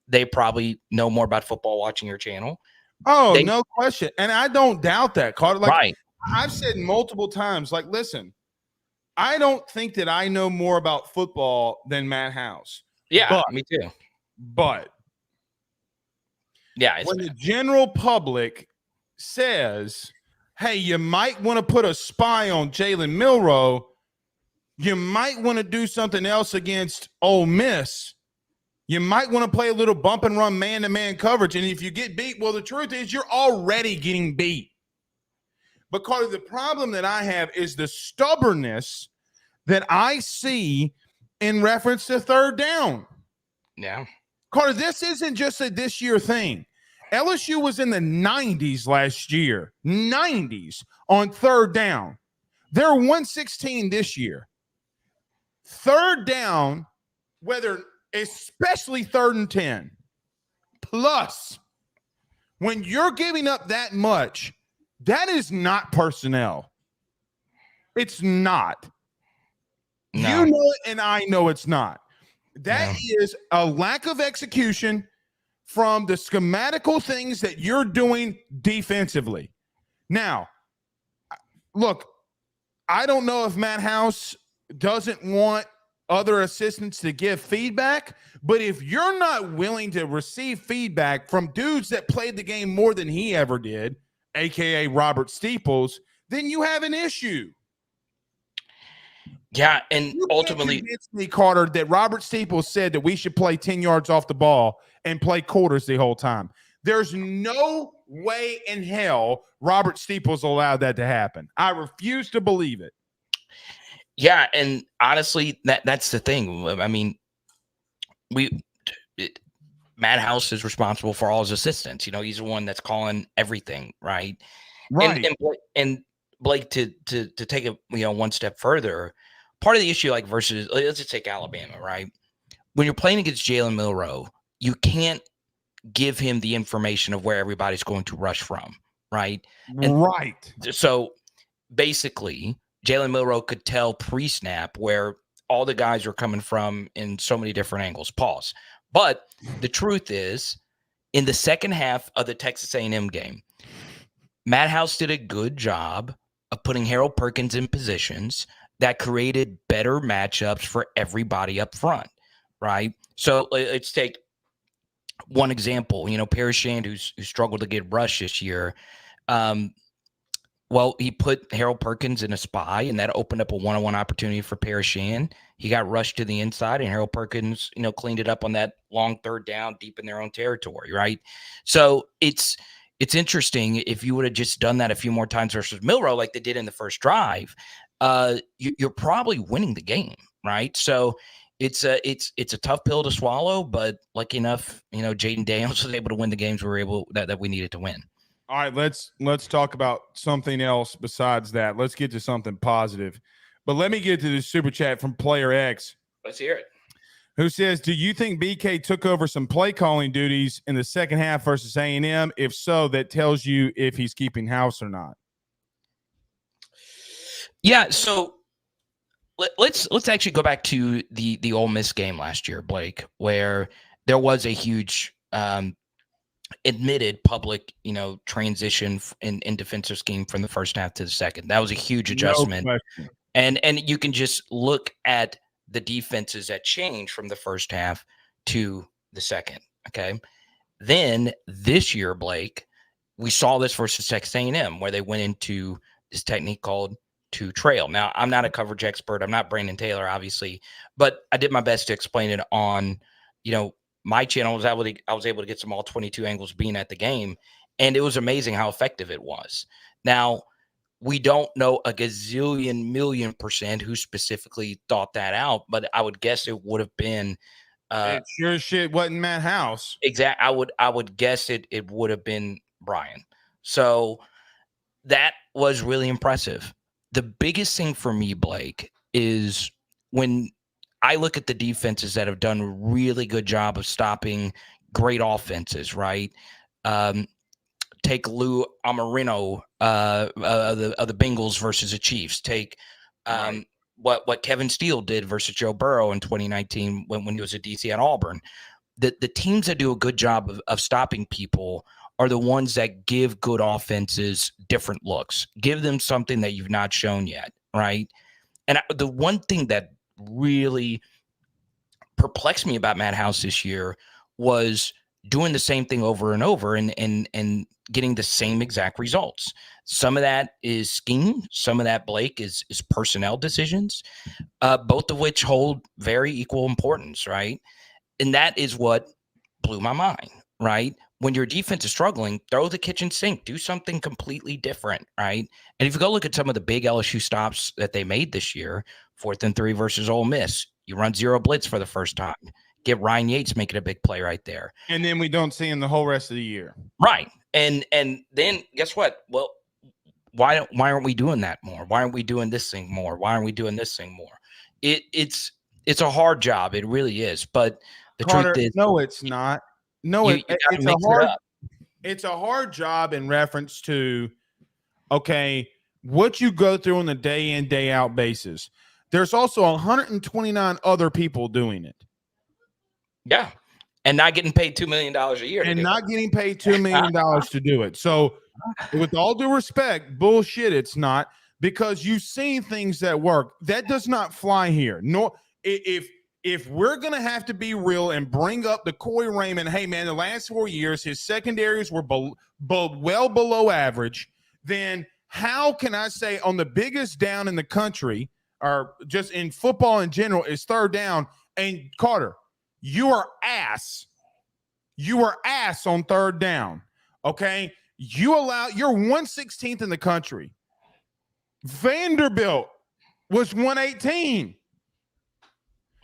They probably know more about football watching your channel. Oh, no question. And I don't doubt that, Carter. Right. I've said multiple times, listen, I don't think that I know more about football than Matt House. Yeah, me too. But yeah, when the general public says, hey, you might want to put a spy on Jalen Milroe, you might want to do something else against Ole Miss, you might want to play a little bump and run man-to-man coverage. And if you get beat, well, the truth is you're already getting beat. But, Carter, the problem that I have is the stubbornness that I see in reference to third down. Yeah. Carter, this isn't just a this year thing. LSU was in the 90s last year, 90s on third down. They're 116 this year. Third down, especially 3rd and 10. Plus, when you're giving up that much, that is not personnel. It's not. No. You know it, and I know it's not. That is a lack of execution from the schematical things that you're doing defensively. Now, look, I don't know if Matt House doesn't want other assistants to give feedback, but if you're not willing to receive feedback from dudes that played the game more than he ever did, aka Robert Steeples, then you have an issue. Yeah, and ultimately, convince me, Carter, that Robert Steeples said that we should play 10 yards off the ball and play quarters the whole time. There's no way in hell Robert Steeples allowed that to happen. I refuse to believe it. Yeah, and honestly, that's the thing. I mean, Matt House is responsible for all his assistants. He's the one that's calling everything, right? Right. And Blake, to take it one step further, part of the issue, versus, let's just take Alabama, right? When you're playing against Jalen Milroe, you can't give him the information of where everybody's going to rush from, right? And right. so basically, Jalen Milroe could tell pre-snap where all the guys are coming from in so many different angles. Pause. But the truth is, in the second half of the Texas A&M game, Matt House did a good job of putting Harold Perkins in positions that created better matchups for everybody up front, right? So let's take one example. Paris Shand, who struggled to get rushed this year. Well, he put Harold Perkins in a spy, and that opened up a one-on-one opportunity for Paris Shand. He got rushed to the inside, and Harold Perkins, cleaned it up on that long third down deep in their own territory, right? So it's interesting. If you would have just done that a few more times versus Milroe like they did in the first drive, you're probably winning the game, right? So it's a tough pill to swallow, but lucky enough, Jayden Daniels was able to win the games that we needed to win. All right, let's talk about something else besides that. Let's get to something positive. But let me get to the super chat from Player X. Let's hear it. Who says, do you think BK took over some play calling duties in the second half versus A&M? If so, that tells you if he's keeping house or not. Yeah, so let's actually go back to the Ole Miss game last year, Blake, where there was a huge admitted public, transition in defensive scheme from the first half to the second. That was a huge adjustment. No question. And you can just look at the defenses that changed from the first half to the second. Okay. Then this year, Blake, we saw this versus Texas A&M where they went into this technique called two trail. Now, I'm not a coverage expert. I'm not Brandon Taylor, obviously, but I did my best to explain it on, my channel. I was able to get some all 22 angles being at the game, and it was amazing how effective it was. Now, we don't know a gazillion million % who specifically thought that out, but I would guess it would have been it sure shit wasn't Matt House. Exactly. I would guess it would have been Bryant. So that was really impressive. The biggest thing for me, Blake, is when I look at the defenses that have done a really good job of stopping great offenses, right? Take Lou Amarino of the Bengals versus the Chiefs. Take what Kevin Steele did versus Joe Burrow in 2019 when he was a DC at Auburn. The teams that do a good job of stopping people are the ones that give good offenses different looks. Give them something that you've not shown yet, right? And the one thing that really perplexed me about Matt House this year was doing the same thing over and over and getting the same exact results. Some of that is scheme. Some of that, Blake, is personnel decisions, both of which hold very equal importance, right? And that is what blew my mind, right? When your defense is struggling, throw the kitchen sink, do something completely different, right? And if you go look at some of the big LSU stops that they made this year, 4th and 3 versus Ole Miss, you run zero blitz for the first time. Get Ryan Yates making a big play right there. And then we don't see him the whole rest of the year. Right. And then guess what? Well, why aren't we doing that more? Why aren't we doing this thing more? Why aren't we doing this thing more? It's a hard job. It really is. But the Carter, truth is, no, it's not. No, it's a hard job in reference to, okay, what you go through on a day in, day out basis. There's also 129 other people doing it. Yeah. And not getting paid $2 million a year. And not getting paid $2 million to do it. So with all due respect, bullshit, it's not, because you've seen things that work. That does not fly here. No, if we're going to have to be real and bring up the Corey Raymond, hey, man, the last 4 years, his secondaries were well below average, then how can I say on the biggest down in the country or just in football in general is third down? And Carter, you are ass. You are ass on third down, okay? You're 116th in the country. Vanderbilt was 118.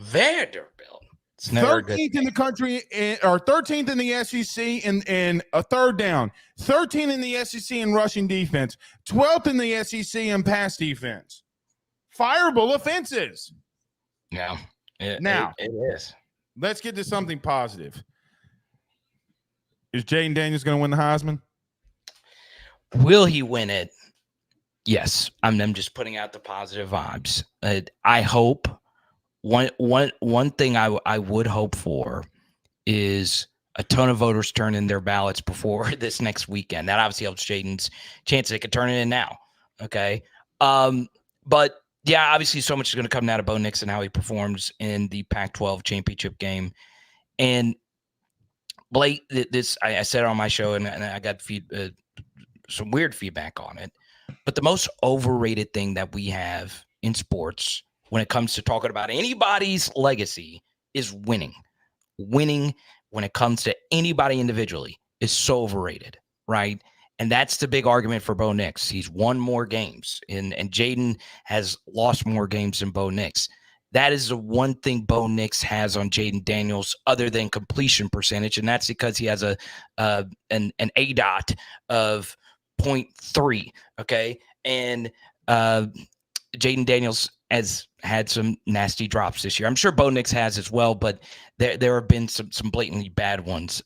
Vanderbilt. It's never 13th in the country, or 13th in the SEC in a third down. 13th in the SEC in rushing defense. 12th in the SEC in pass defense. Fireable offenses. Yeah. It is. Let's get to something positive. Is Jayden Daniels going to win the Heisman? Will he win it? Yes. I'm just putting out the positive vibes. I hope one thing I would hope for is a ton of voters turn in their ballots before this next weekend. That obviously helps Jaden's chance they could turn it in now. Okay. But yeah, obviously so much is going to come out of Bo Nix and how he performs in the Pac-12 championship game. And Blake, I said it on my show, and I got some weird feedback on it. But the most overrated thing that we have in sports when it comes to talking about anybody's legacy is winning. Winning when it comes to anybody individually is so overrated, right? And that's the big argument for Bo Nix. He's won more games, and Jayden has lost more games than Bo Nix. That is the one thing Bo Nix has on Jayden Daniels other than completion percentage, and that's because he has an ADOT of 0.3, okay? And Jayden Daniels has had some nasty drops this year. I'm sure Bo Nix has as well, but there have been some blatantly bad ones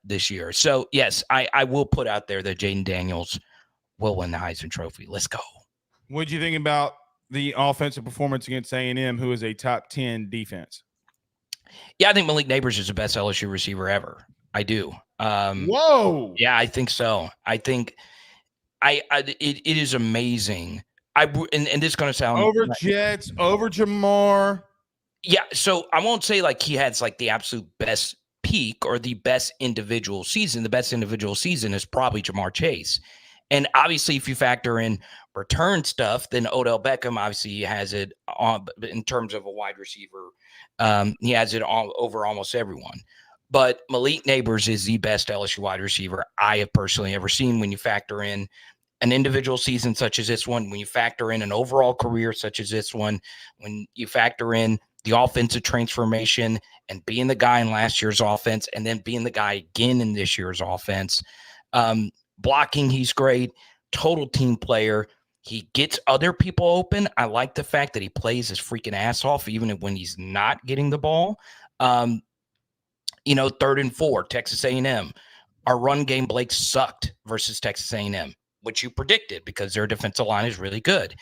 this year. So, yes, I will put out there that Jayden Daniels will win the Heisman Trophy. Let's go. What do you think about the offensive performance against A&M, who is a top 10 defense? Yeah, I think Malik Neighbors is the best LSU receiver ever. I do. Whoa. Yeah, I think so. I think it is amazing. And this is going to sound over Jets, over Jamar. Yeah, so I won't say like he has like the absolute best peak or the best individual season. The best individual season is probably Jamar Chase. And obviously, if you factor in return stuff, then Odell Beckham obviously has it on in terms of a wide receiver. He has it all over almost everyone. But Malik Neighbors is the best LSU wide receiver I have personally ever seen when you factor in an individual season such as this one, when you factor in an overall career such as this one, when you factor in the offensive transformation and being the guy in last year's offense and then being the guy again in this year's offense. Blocking, he's great. Total team player. He gets other people open. I like the fact that he plays his freaking ass off even when he's not getting the ball. 3rd and 4, Texas A&M. Our run game, Blake, sucked versus Texas A&M, which you predicted because their defensive line is really good.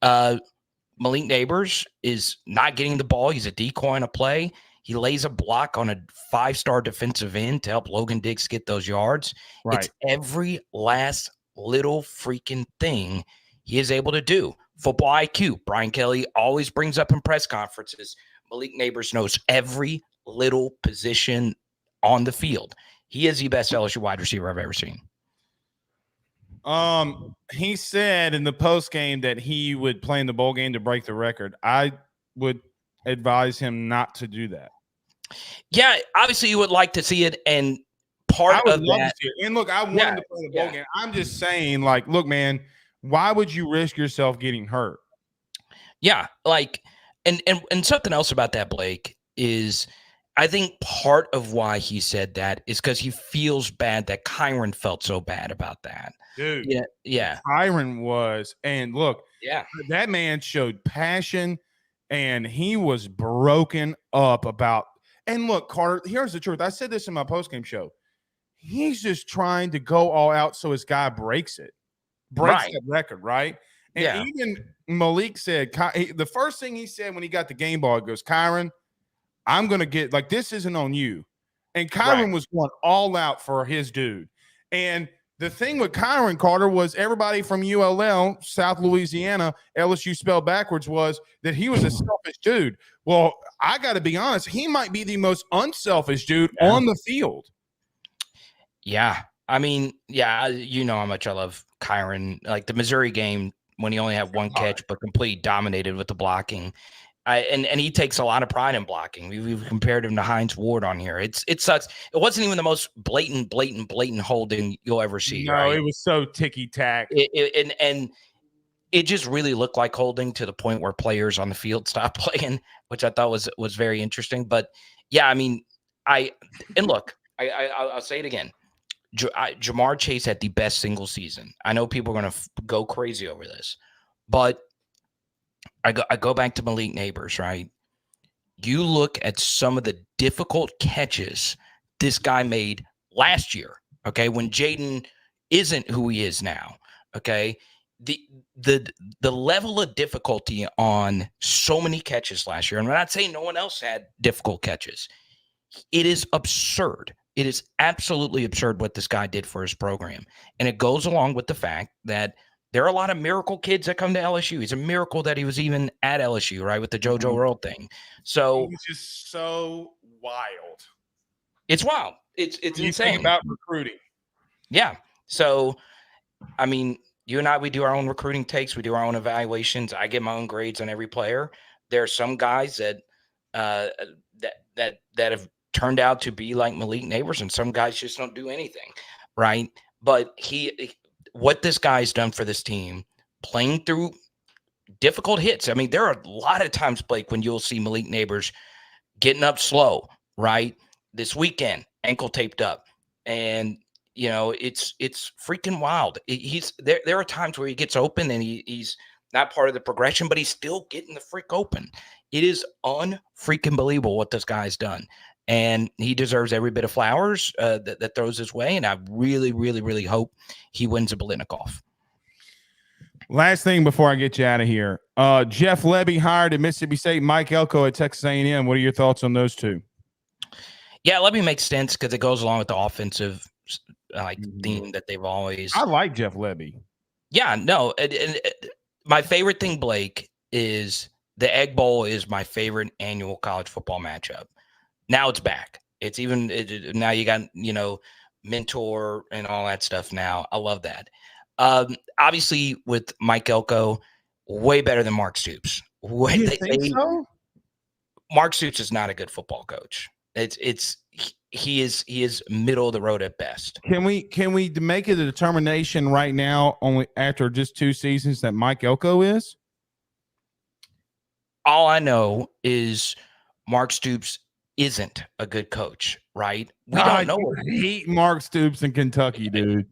Malik Neighbors is not getting the ball. He's a decoy in a play. He lays a block on a 5-star defensive end to help Logan Diggs get those yards. Right. It's every last little freaking thing he is able to do. Football IQ. Brian Kelly always brings up in press conferences. Malik Neighbors knows every little position on the field. He is the best LSU wide receiver I've ever seen. He said in the post game that he would play in the bowl game to break the record. I would advise him not to do that. Yeah, obviously you would like to see it, and part of that. And look, I want him to play the bowl game. I'm just saying, like, look, man, why would you risk yourself getting hurt? Yeah, like, and something else about that, Blake, is I think part of why he said that is because he feels bad that Kyron felt so bad about that. Dude. Yeah. Kyron was, and look, that man showed passion, and he was broken up about. And look, Carter, here's the truth. I said this in my postgame show. He's just trying to go all out so his guy breaks that record, right? And even Malik said, the first thing he said when he got the game ball, he goes, Kyron, I'm going to get, like, this isn't on you. And Kyron was going all out for his dude. And the thing with Kyron, Carter, was everybody from ULL, South Louisiana, LSU spelled backwards, was that he was a selfish dude. Well, I got to be honest, he might be the most unselfish dude on the field. Yeah. I mean, you know how much I love Kyron. Like the Missouri game when he only had one catch but completely dominated with the blocking. And he takes a lot of pride in blocking. We've compared him to Hines Ward on here. It sucks. It wasn't even the most blatant holding you'll ever see. No, right? It was so ticky-tack. And it just really looked like holding to the point where players on the field stopped playing, which I thought was very interesting. But, yeah, I mean, I'll say it again. Jamar Chase had the best single season. I know people are going to go crazy over this, but I go back to Malik Neighbors, right? You look at some of the difficult catches this guy made last year, okay, when Jayden isn't who he is now, okay, the level of difficulty on so many catches last year, and I'm not saying no one else had difficult catches. It is absurd. It is absolutely absurd what this guy did for his program. And it goes along with the fact that there are a lot of miracle kids that come to LSU. It's a miracle that he was even at LSU, right, with the JoJo Earl thing. So It's just so wild. it's wild. It's You insane. think about recruiting. Yeah. So, I mean, you and I, we do our own recruiting takes. We do our own evaluations. I get my own grades on every player. There are some guys that that have turned out to be like Malik Neighbors, and some guys just don't do anything, right? But what this guy's done for this team, playing through difficult hits. I mean, there are a lot of times, Blake, when you'll see Malik Neighbors getting up slow, right? This weekend, ankle taped up, and it's freaking wild. There are times where he gets open and he's not part of the progression, but he's still getting the freak open. It is unfreaking believable what this guy's done. And he deserves every bit of flowers that throws his way. And I really, really, really hope he wins a Biletnikoff. Last thing before I get you out of here. Jeff Lebby hired at Mississippi State, Mike Elko at Texas A&M. What are your thoughts on those two? Yeah, Lebby makes sense because it goes along with the offensive theme that they've always. I like Jeff Lebby. Yeah, no. My favorite thing, Blake, is the Egg Bowl is my favorite annual college football matchup. Now it's back. It's even now you got, mentor and all that stuff now. I love that. Obviously with Mike Elko, way better than Mark Stoops. You think so? Mark Stoops is not a good football coach. He is middle of the road at best. Can we make it a determination right now, only after just 2 seasons, that Mike Elko is? All I know is Mark Stoops isn't a good coach, right? We don't know. I hate Mark Stoops in Kentucky, dude.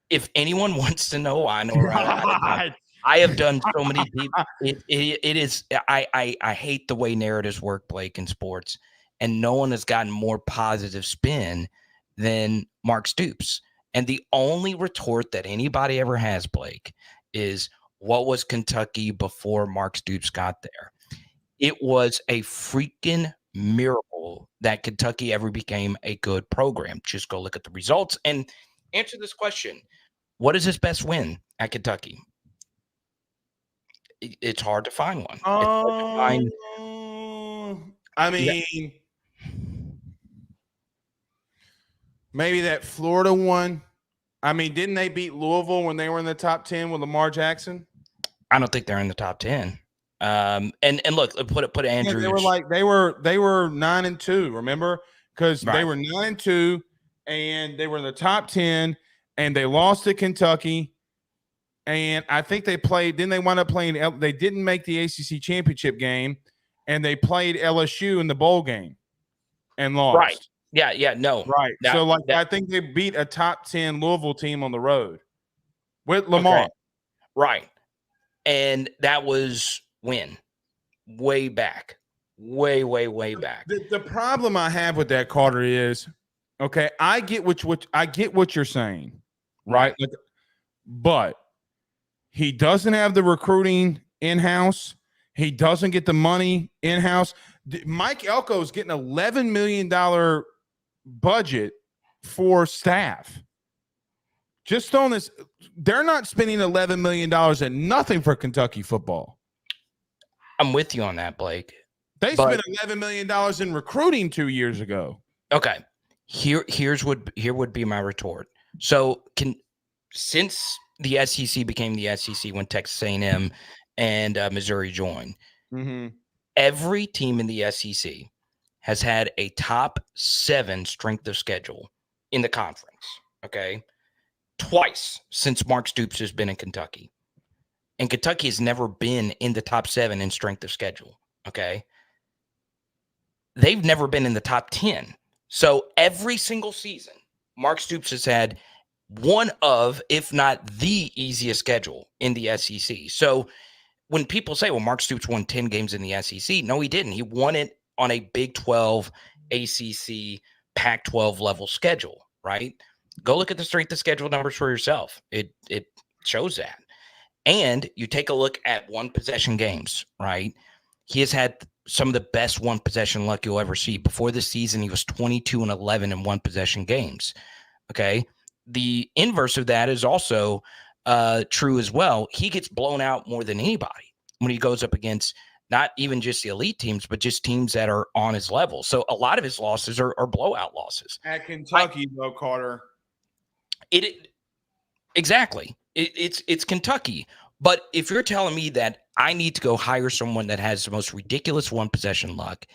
If anyone wants to know, I know. Right? I have done so many deep. It is. I hate the way narratives work, Blake, in sports, and no one has gotten more positive spin than Mark Stoops. And the only retort that anybody ever has, Blake, is what was Kentucky before Mark Stoops got there? It was a freaking miracle that Kentucky ever became a good program. Just go look at the results and answer this question. What is his best win at Kentucky? It's hard to find one. I mean, maybe that Florida one. I mean, didn't they beat Louisville when they were in the top 10 with Lamar Jackson? I don't think they're in the top 10. And look, put Andrews. Yeah, they were 9-2, remember? Because they were 9-2 and they were in the top 10 and they lost to Kentucky. And I think they wound up playing. They didn't make the ACC championship game, and they played LSU in the bowl game and lost. Right. Yeah. No. Right. I think they beat a top 10 Louisville team on the road with Lamar. Okay. Right. And that was when? Way back. Way back. The problem I have with that, Carter, is okay. I get what you're saying, right? But he doesn't have the recruiting in-house. He doesn't get the money in-house. Mike Elko is getting $11 million budget for staff. Just on this, they're not spending $11 million at nothing for Kentucky football. I'm with you on that, Blake. They spent $11 million in recruiting 2 years ago. Okay. Here would be my retort. So since the SEC became the SEC when Texas A&M and Missouri joined, every team in the SEC has had a top 7 strength of schedule in the conference. Okay. Twice since Mark Stoops has been in Kentucky. And Kentucky has never been in the top 7 in strength of schedule. Okay. They've never been in the top 10. So every single season, Mark Stoops has had one of, if not the easiest schedule in the SEC. So when people say, well, Mark Stoops won 10 games in the SEC, no, he didn't. He won it on a Big 12, ACC, Pac-12 level schedule, right? Go look at the strength of schedule numbers for yourself. It shows that. And you take a look at one possession games, right? He has had some of the best one possession luck you'll ever see. Before this season, he was 22-11 in one possession games. Okay. The inverse of that is also true as well. He gets blown out more than anybody when he goes up against not even just the elite teams, but just teams that are on his level. So a lot of his losses are blowout losses. At Kentucky, though, Carter. Exactly. It's Kentucky. But if you're telling me that I need to go hire someone that has the most ridiculous one possession luck,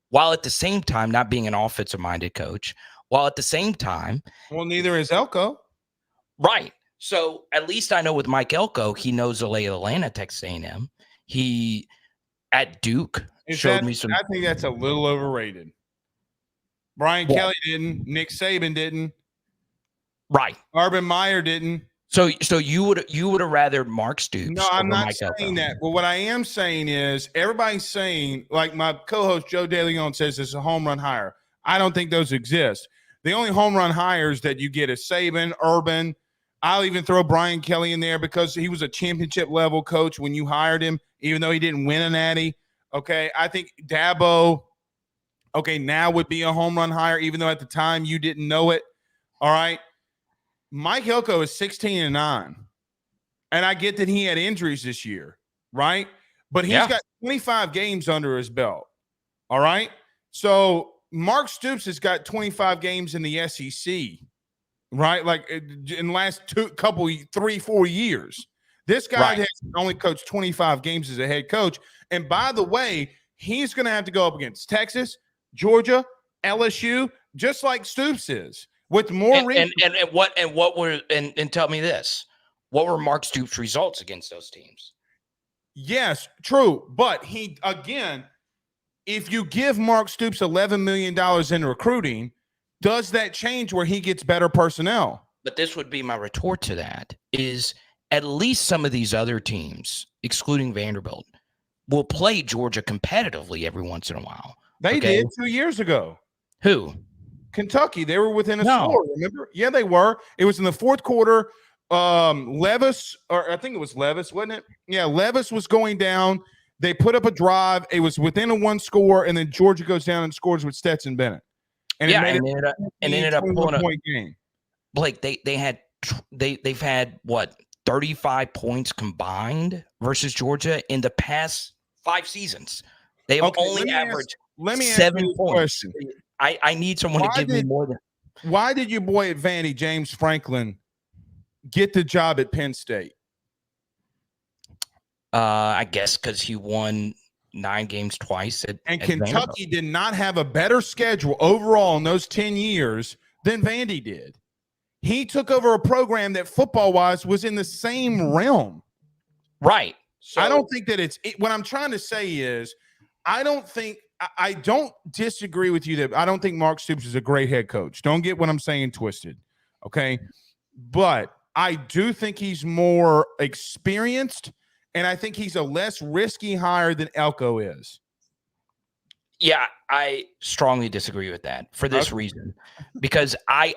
while at the same time not being an offensive minded coach, while at the same time, Well, neither is Elko. right. So at least I know with Mike Elko, he knows the lay of the land at Texas A&M. He at Duke showed me some. I think that's a little overrated. Brian Kelly didn't. Nick Saban didn't. Right. Urban Meyer didn't. So you would have rather Mark Stoops? No, I'm over not Mike saying Elko. that. Well, what I am saying is everybody's saying, like my co-host Joe DeLeon says, it's a home run hire. I don't think those exist. The only home run hires that you get is Saban, Urban. I'll even throw Brian Kelly in there because he was a championship level coach when you hired him, even though he didn't win a natty. Okay, I think Dabo, now would be a home run hire, even though at the time you didn't know it. All right. Mike Elko is 16-9. And I get that he had injuries this year, right? But he's got 25 games under his belt. All right. So Mark Stoops has got 25 games in the SEC, right? Like in the last 3-4 years. This guy has only coached 25 games as a head coach. And by the way, he's going to have to go up against Texas, Georgia, LSU, just like Stoops is. With more and tell me this. What were Mark Stoops' results against those teams? Yes, true. But if you give Mark Stoops $11 million in recruiting, does that change where he gets better personnel? But this would be my retort to that is at least some of these other teams, excluding Vanderbilt, will play Georgia competitively every once in a while. They did 2 years ago. Who? Kentucky. They were within a score, remember? Yeah, they were. It was in the fourth quarter. Levis, or I think it was Levis, wasn't it? Yeah, Levis was going down. They put up a drive. It was within a one score, and then Georgia goes down and scores with Stetson Bennett. And ended up pulling a point game. Blake, they've had what 35 points combined versus Georgia in the past 5 seasons. They've only averaged 7 points. I need someone to give me more than. Why did your boy at Vandy, James Franklin, get the job at Penn State? I guess because he won 9 games twice. And Kentucky did not have a better schedule overall in those 10 years than Vandy did. He took over a program that football-wise was in the same realm. Right. So, I don't think that what I'm trying to say is I don't disagree with you that I don't think Mark Stoops is a great head coach. Don't get what I'm saying twisted, okay? But I do think he's more experienced, and I think he's a less risky hire than Elko is. Yeah, I strongly disagree with that for this reason, because I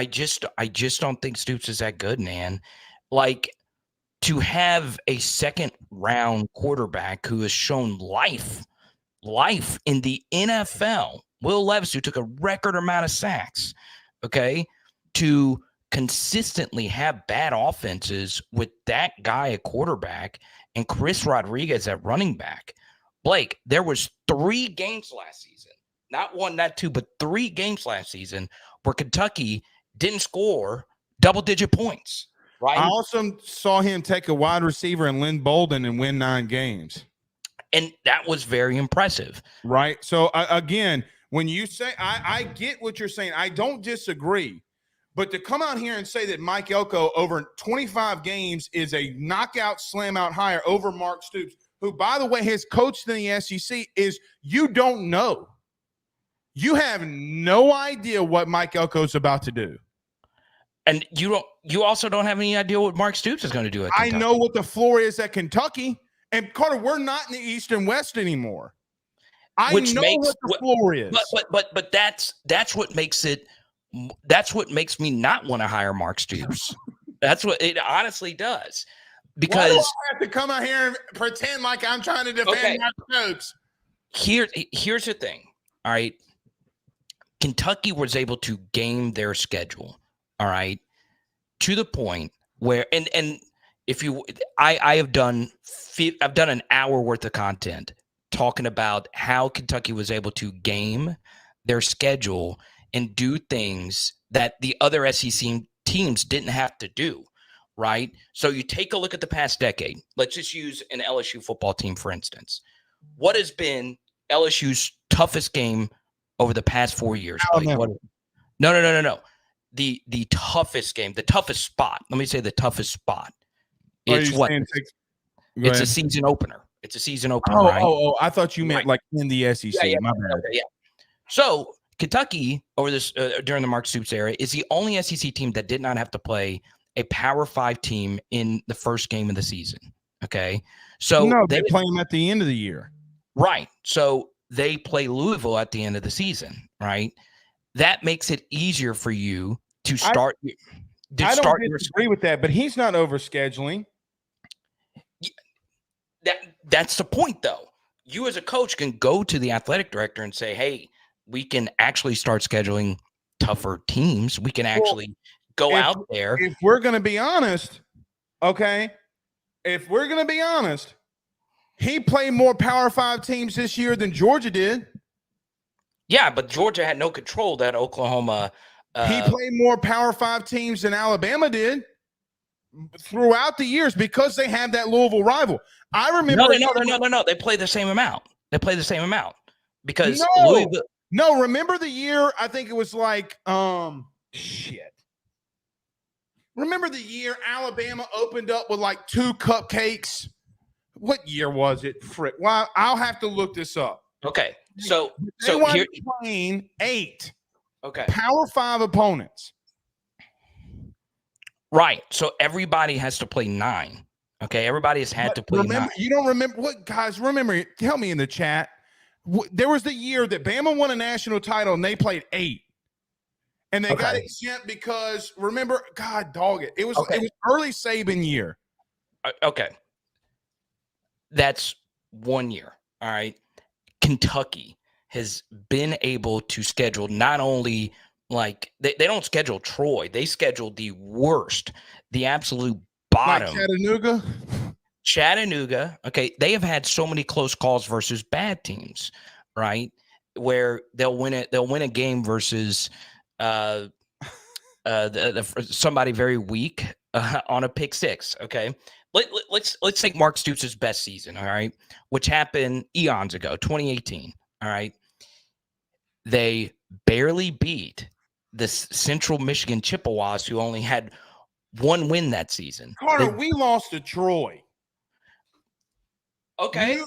just don't think Stoops is that good, man. Like, to have a second round quarterback who has shown life in the NFL, Will Levis, who took a record amount of sacks, okay, to consistently have bad offenses with that guy at quarterback and Chris Rodriguez at running back. Blake, there was 3 games last season, not 1, not 2, but 3 games last season where Kentucky didn't score double-digit points. Right? I also saw him take a wide receiver and Lynn Bolden and win 9 games. And that was very impressive. Right. So, again, when you say I get what you're saying, I don't disagree. But to come out here and say that Mike Elko over 25 games is a knockout, slam-out hire over Mark Stoops, who, by the way, has coached in the SEC, is you don't know. You have no idea what Mike Elko is about to do. And you also don't have any idea what Mark Stoops is going to do at Kentucky. I know what the floor is at Kentucky. And Carter, we're not in the East and West anymore. I know what the floor is. But that's what makes it That's what makes me not want to hire Mark Stoops. That's what it honestly does. Because why do I have to come out here and pretend like I'm trying to defend Mark Stoops? Here's the thing. All right. Kentucky was able to game their schedule. All right. To the point where, and if you, I've done an hour worth of content talking about how Kentucky was able to game their schedule and do things that the other SEC teams didn't have to do, right? So you take a look at the past decade. Let's just use an LSU football team, for instance. What has been LSU's toughest game over the past 4 years? No. The toughest game, the toughest spot. Let me say the toughest spot. It's what? It's a season opener. It's a season opener, right? Oh, I thought you meant like in the SEC. Yeah. My bad. Okay, yeah. So Kentucky over this during the Mark Stoops era is the only SEC team that did not have to play a Power 5 team in the first game of the season. Okay, so no, they play them at the end of the year, right? So they play Louisville at the end of the season, right? That makes it easier for you to start. I don't disagree with that, but he's not overscheduling. That's the point, though. You as a coach can go to the athletic director and say, hey, we can actually start scheduling tougher teams. We can actually go out there. If we're going to be honest, okay, he played more Power 5 teams this year than Georgia did. Yeah, but Georgia had no control that Oklahoma. He played more Power 5 teams than Alabama did throughout the years because they have that Louisville rival. I remember. No. They play the same amount. Because Louisville. No, remember the year? I think it was like Remember the year Alabama opened up with like 2 cupcakes? What year was it? Frick. Well, I'll have to look this up. Okay. So here playing 8. Okay. Power 5 opponents. Right. So everybody has to play 9. Okay. Everybody has had to play 9. You don't remember what, guys? Remember, tell me in the chat. There was the year that Bama won a national title and they played 8. And they got exempt because, remember, God dog it. It was early Saban year. Okay. That's 1 year. All right. Kentucky has been able to schedule not only like they don't schedule Troy, they schedule the worst, the absolute bottom. Like Chattanooga. Okay. They have had so many close calls versus bad teams, right? Where they'll win a game versus somebody very weak on a pick 6. Okay. Let's take Mark Stoops' best season, all right, which happened eons ago, 2018, all right. They barely beat the Central Michigan Chippewas, who only had 1 win that season. Carter, we lost to Troy. Okay.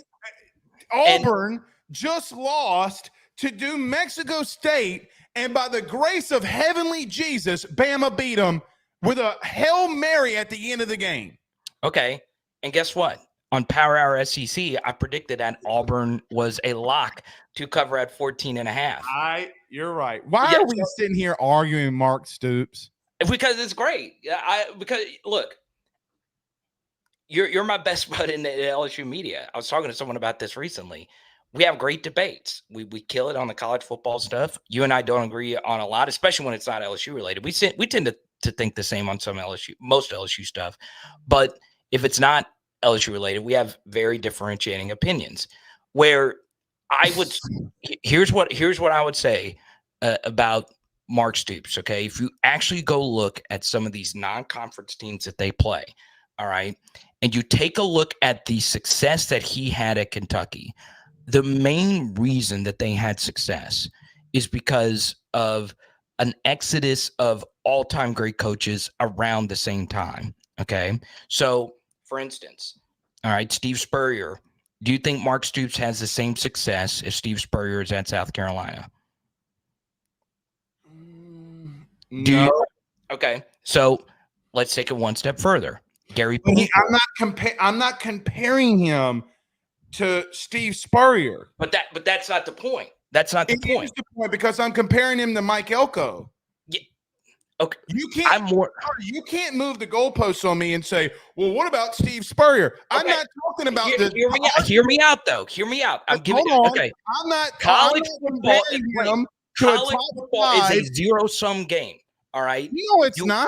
Auburn just lost to New Mexico State, and by the grace of heavenly Jesus, Bama beat them with a Hail Mary at the end of the game. Okay. And guess what? On Power Hour SEC, I predicted that Auburn was a lock to cover at 14.5. You're right. Why are we sitting here arguing Mark Stoops? Because it's great. Because look, you're my best bud in the LSU media. I was talking to someone about this recently. We have great debates. We kill it on the college football stuff. You and I don't agree on a lot, especially when it's not LSU related. We tend to think the same on most LSU stuff. But if it's not LSU related, we have very differentiating opinions. Where I would here's what I would say about Mark Stoops. Okay, if you actually go look at some of these non-conference teams that they play, all right, and you take a look at the success that he had at Kentucky, the main reason that they had success is because of an exodus of all-time great coaches around the same time. Okay, so for instance, all right, Steve Spurrier. Do you think Mark Stoops has the same success as Steve Spurrier is at South Carolina? No. Okay, so let's take it one step further. Gary Pinkel. I'm not comparing him to Steve Spurrier. But that's not the point. That's not the point. It is the point because I'm comparing him to Mike Elko. Yeah, Okay, You can't. I'm more. You can't move the goalposts on me and say, "Well, what about Steve Spurrier?" I'm Okay. not talking about Hear me out, though. Hear me out. I'm giving. Hold on. Okay, I'm not. college I'm not football. comparing him to a College top football is five. a zero-sum game. All right. No, it's not.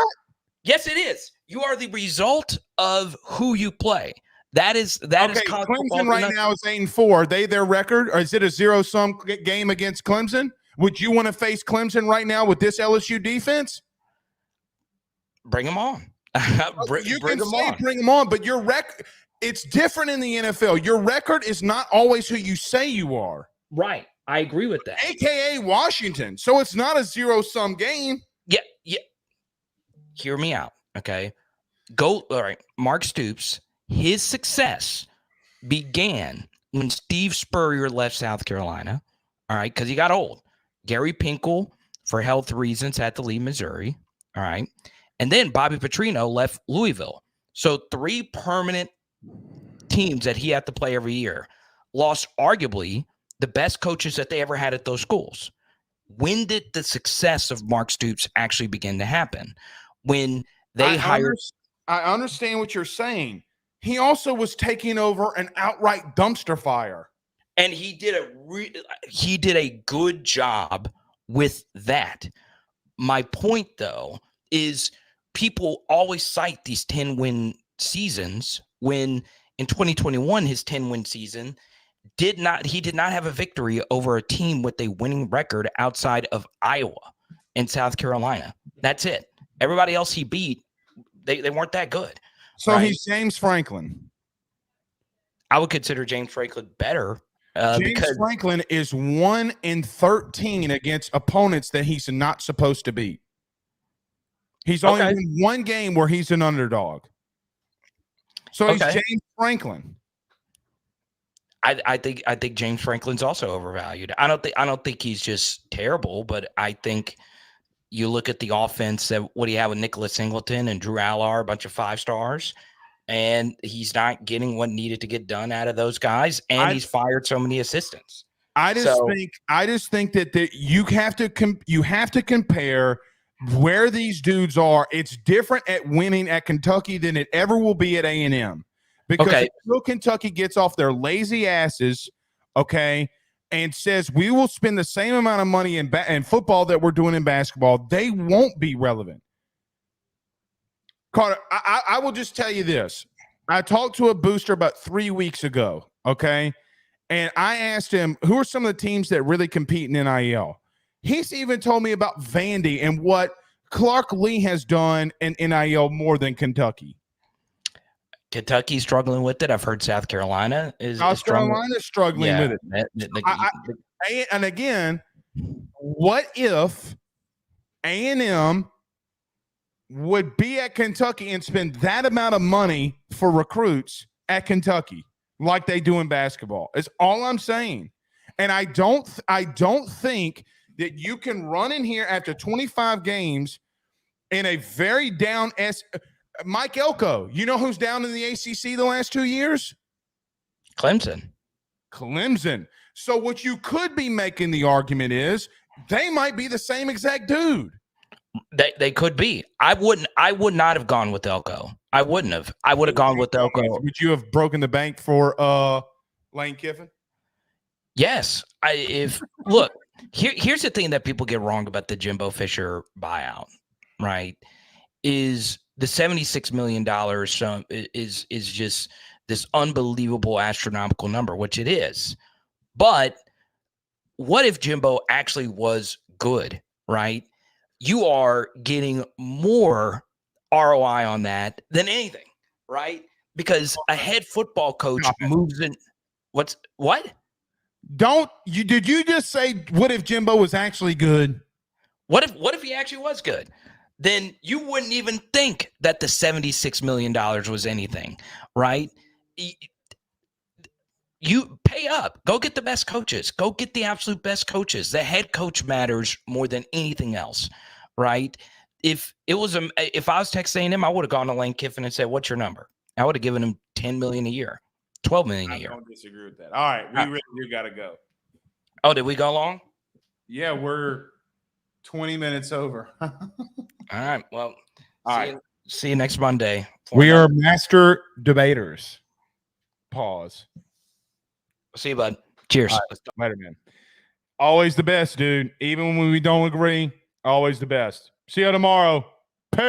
Yes, it is. You are the result of who you play. That is Okay, college football. Clemson right now is 8-4. Are they their record, or is it a zero-sum game against Clemson? Would you want to face Clemson right now with this LSU defense? Bring them on. You bring can them say on. bring them on, but your record, it's different in the NFL. Your record is not always who you say you are. Right. I agree with that. AKA Washington. So it's not a zero-sum game. Yeah. Hear me out. Okay. All right. Mark Stoops, his success began when Steve Spurrier left South Carolina. All right. Because he got old. Gary Pinkel, for health reasons, had to leave Missouri. All right. And then Bobby Petrino left Louisville. So 3 permanent teams that he had to play every year. Lost arguably the best coaches that they ever had at those schools. When did the success of Mark Stoops actually begin to happen? When they hired. I understand what you're saying. He also was taking over an outright dumpster fire. And he did a good job with that. My point, though, is people always cite these 10-win seasons when in 2021, his 10-win season he did not have a victory over a team with a winning record outside of Iowa and South Carolina. That's it. Everybody else he beat, they weren't that good. So right? He's James Franklin. I would consider James Franklin better. James Franklin is 1-13 against opponents that he's not supposed to beat. He's only won one game where he's an underdog. So he's James Franklin. I think James Franklin's also overvalued. I don't think he's just terrible, but I think you look at the offense that what do you have with Nicholas Singleton and Drew Allar, a bunch of 5 stars, and he's not getting what needed to get done out of those guys, and he's fired so many assistants. I just think that you have to compare where these dudes are. It's different at winning at Kentucky than it ever will be at A&M. Because until Kentucky gets off their lazy asses, and says we will spend the same amount of money in football that we're doing in basketball, they won't be relevant. Carter, I will just tell you this. I talked to a booster about 3 weeks ago, and I asked him, who are some of the teams that really compete in NIL? He's even told me about Vandy and what Clark Lee has done in NIL more than Kentucky. Kentucky's struggling with it. I've heard South Carolina is struggling with it. And again, what if A&M would be at Kentucky and spend that amount of money for recruits at Kentucky like they do in basketball? Is all I'm saying. And I don't think that you can run in here after 25 games in a very down Mike Elko, you know who's down in the ACC the last 2 years? Clemson. So what you could be making the argument is they might be the same exact dude. They could be. I would not have gone with Elko. I wouldn't have. I would have gone with Elko. Would you have broken the bank for Lane Kiffin? Yes. Look, here's the thing that people get wrong about the Jimbo Fisher buyout, right? Is the $76 million is just this unbelievable astronomical number, which it is. But what if Jimbo actually was good, right? You are getting more ROI on that than anything, right? Because a head football coach moves in. What? Did you just say, what if Jimbo was actually good? What if he actually was good? Then you wouldn't even think that the $76 million was anything, right? You pay up. Go get the best coaches. Go get the absolute best coaches. The head coach matters more than anything else, right? If I was Texas A&M, I would have gone to Lane Kiffin and said, "What's your number?" I would have given him $10 million a year, $12 million a year. I don't disagree with that. All right, we really got to go. Oh, did we go long? Yeah, we're 20 minutes over. All right. Well, All see you next Monday. We are master debaters. Pause. See you, bud. Cheers. All right. Later, man. Always the best, dude. Even when we don't agree, always the best. See you tomorrow. Peace.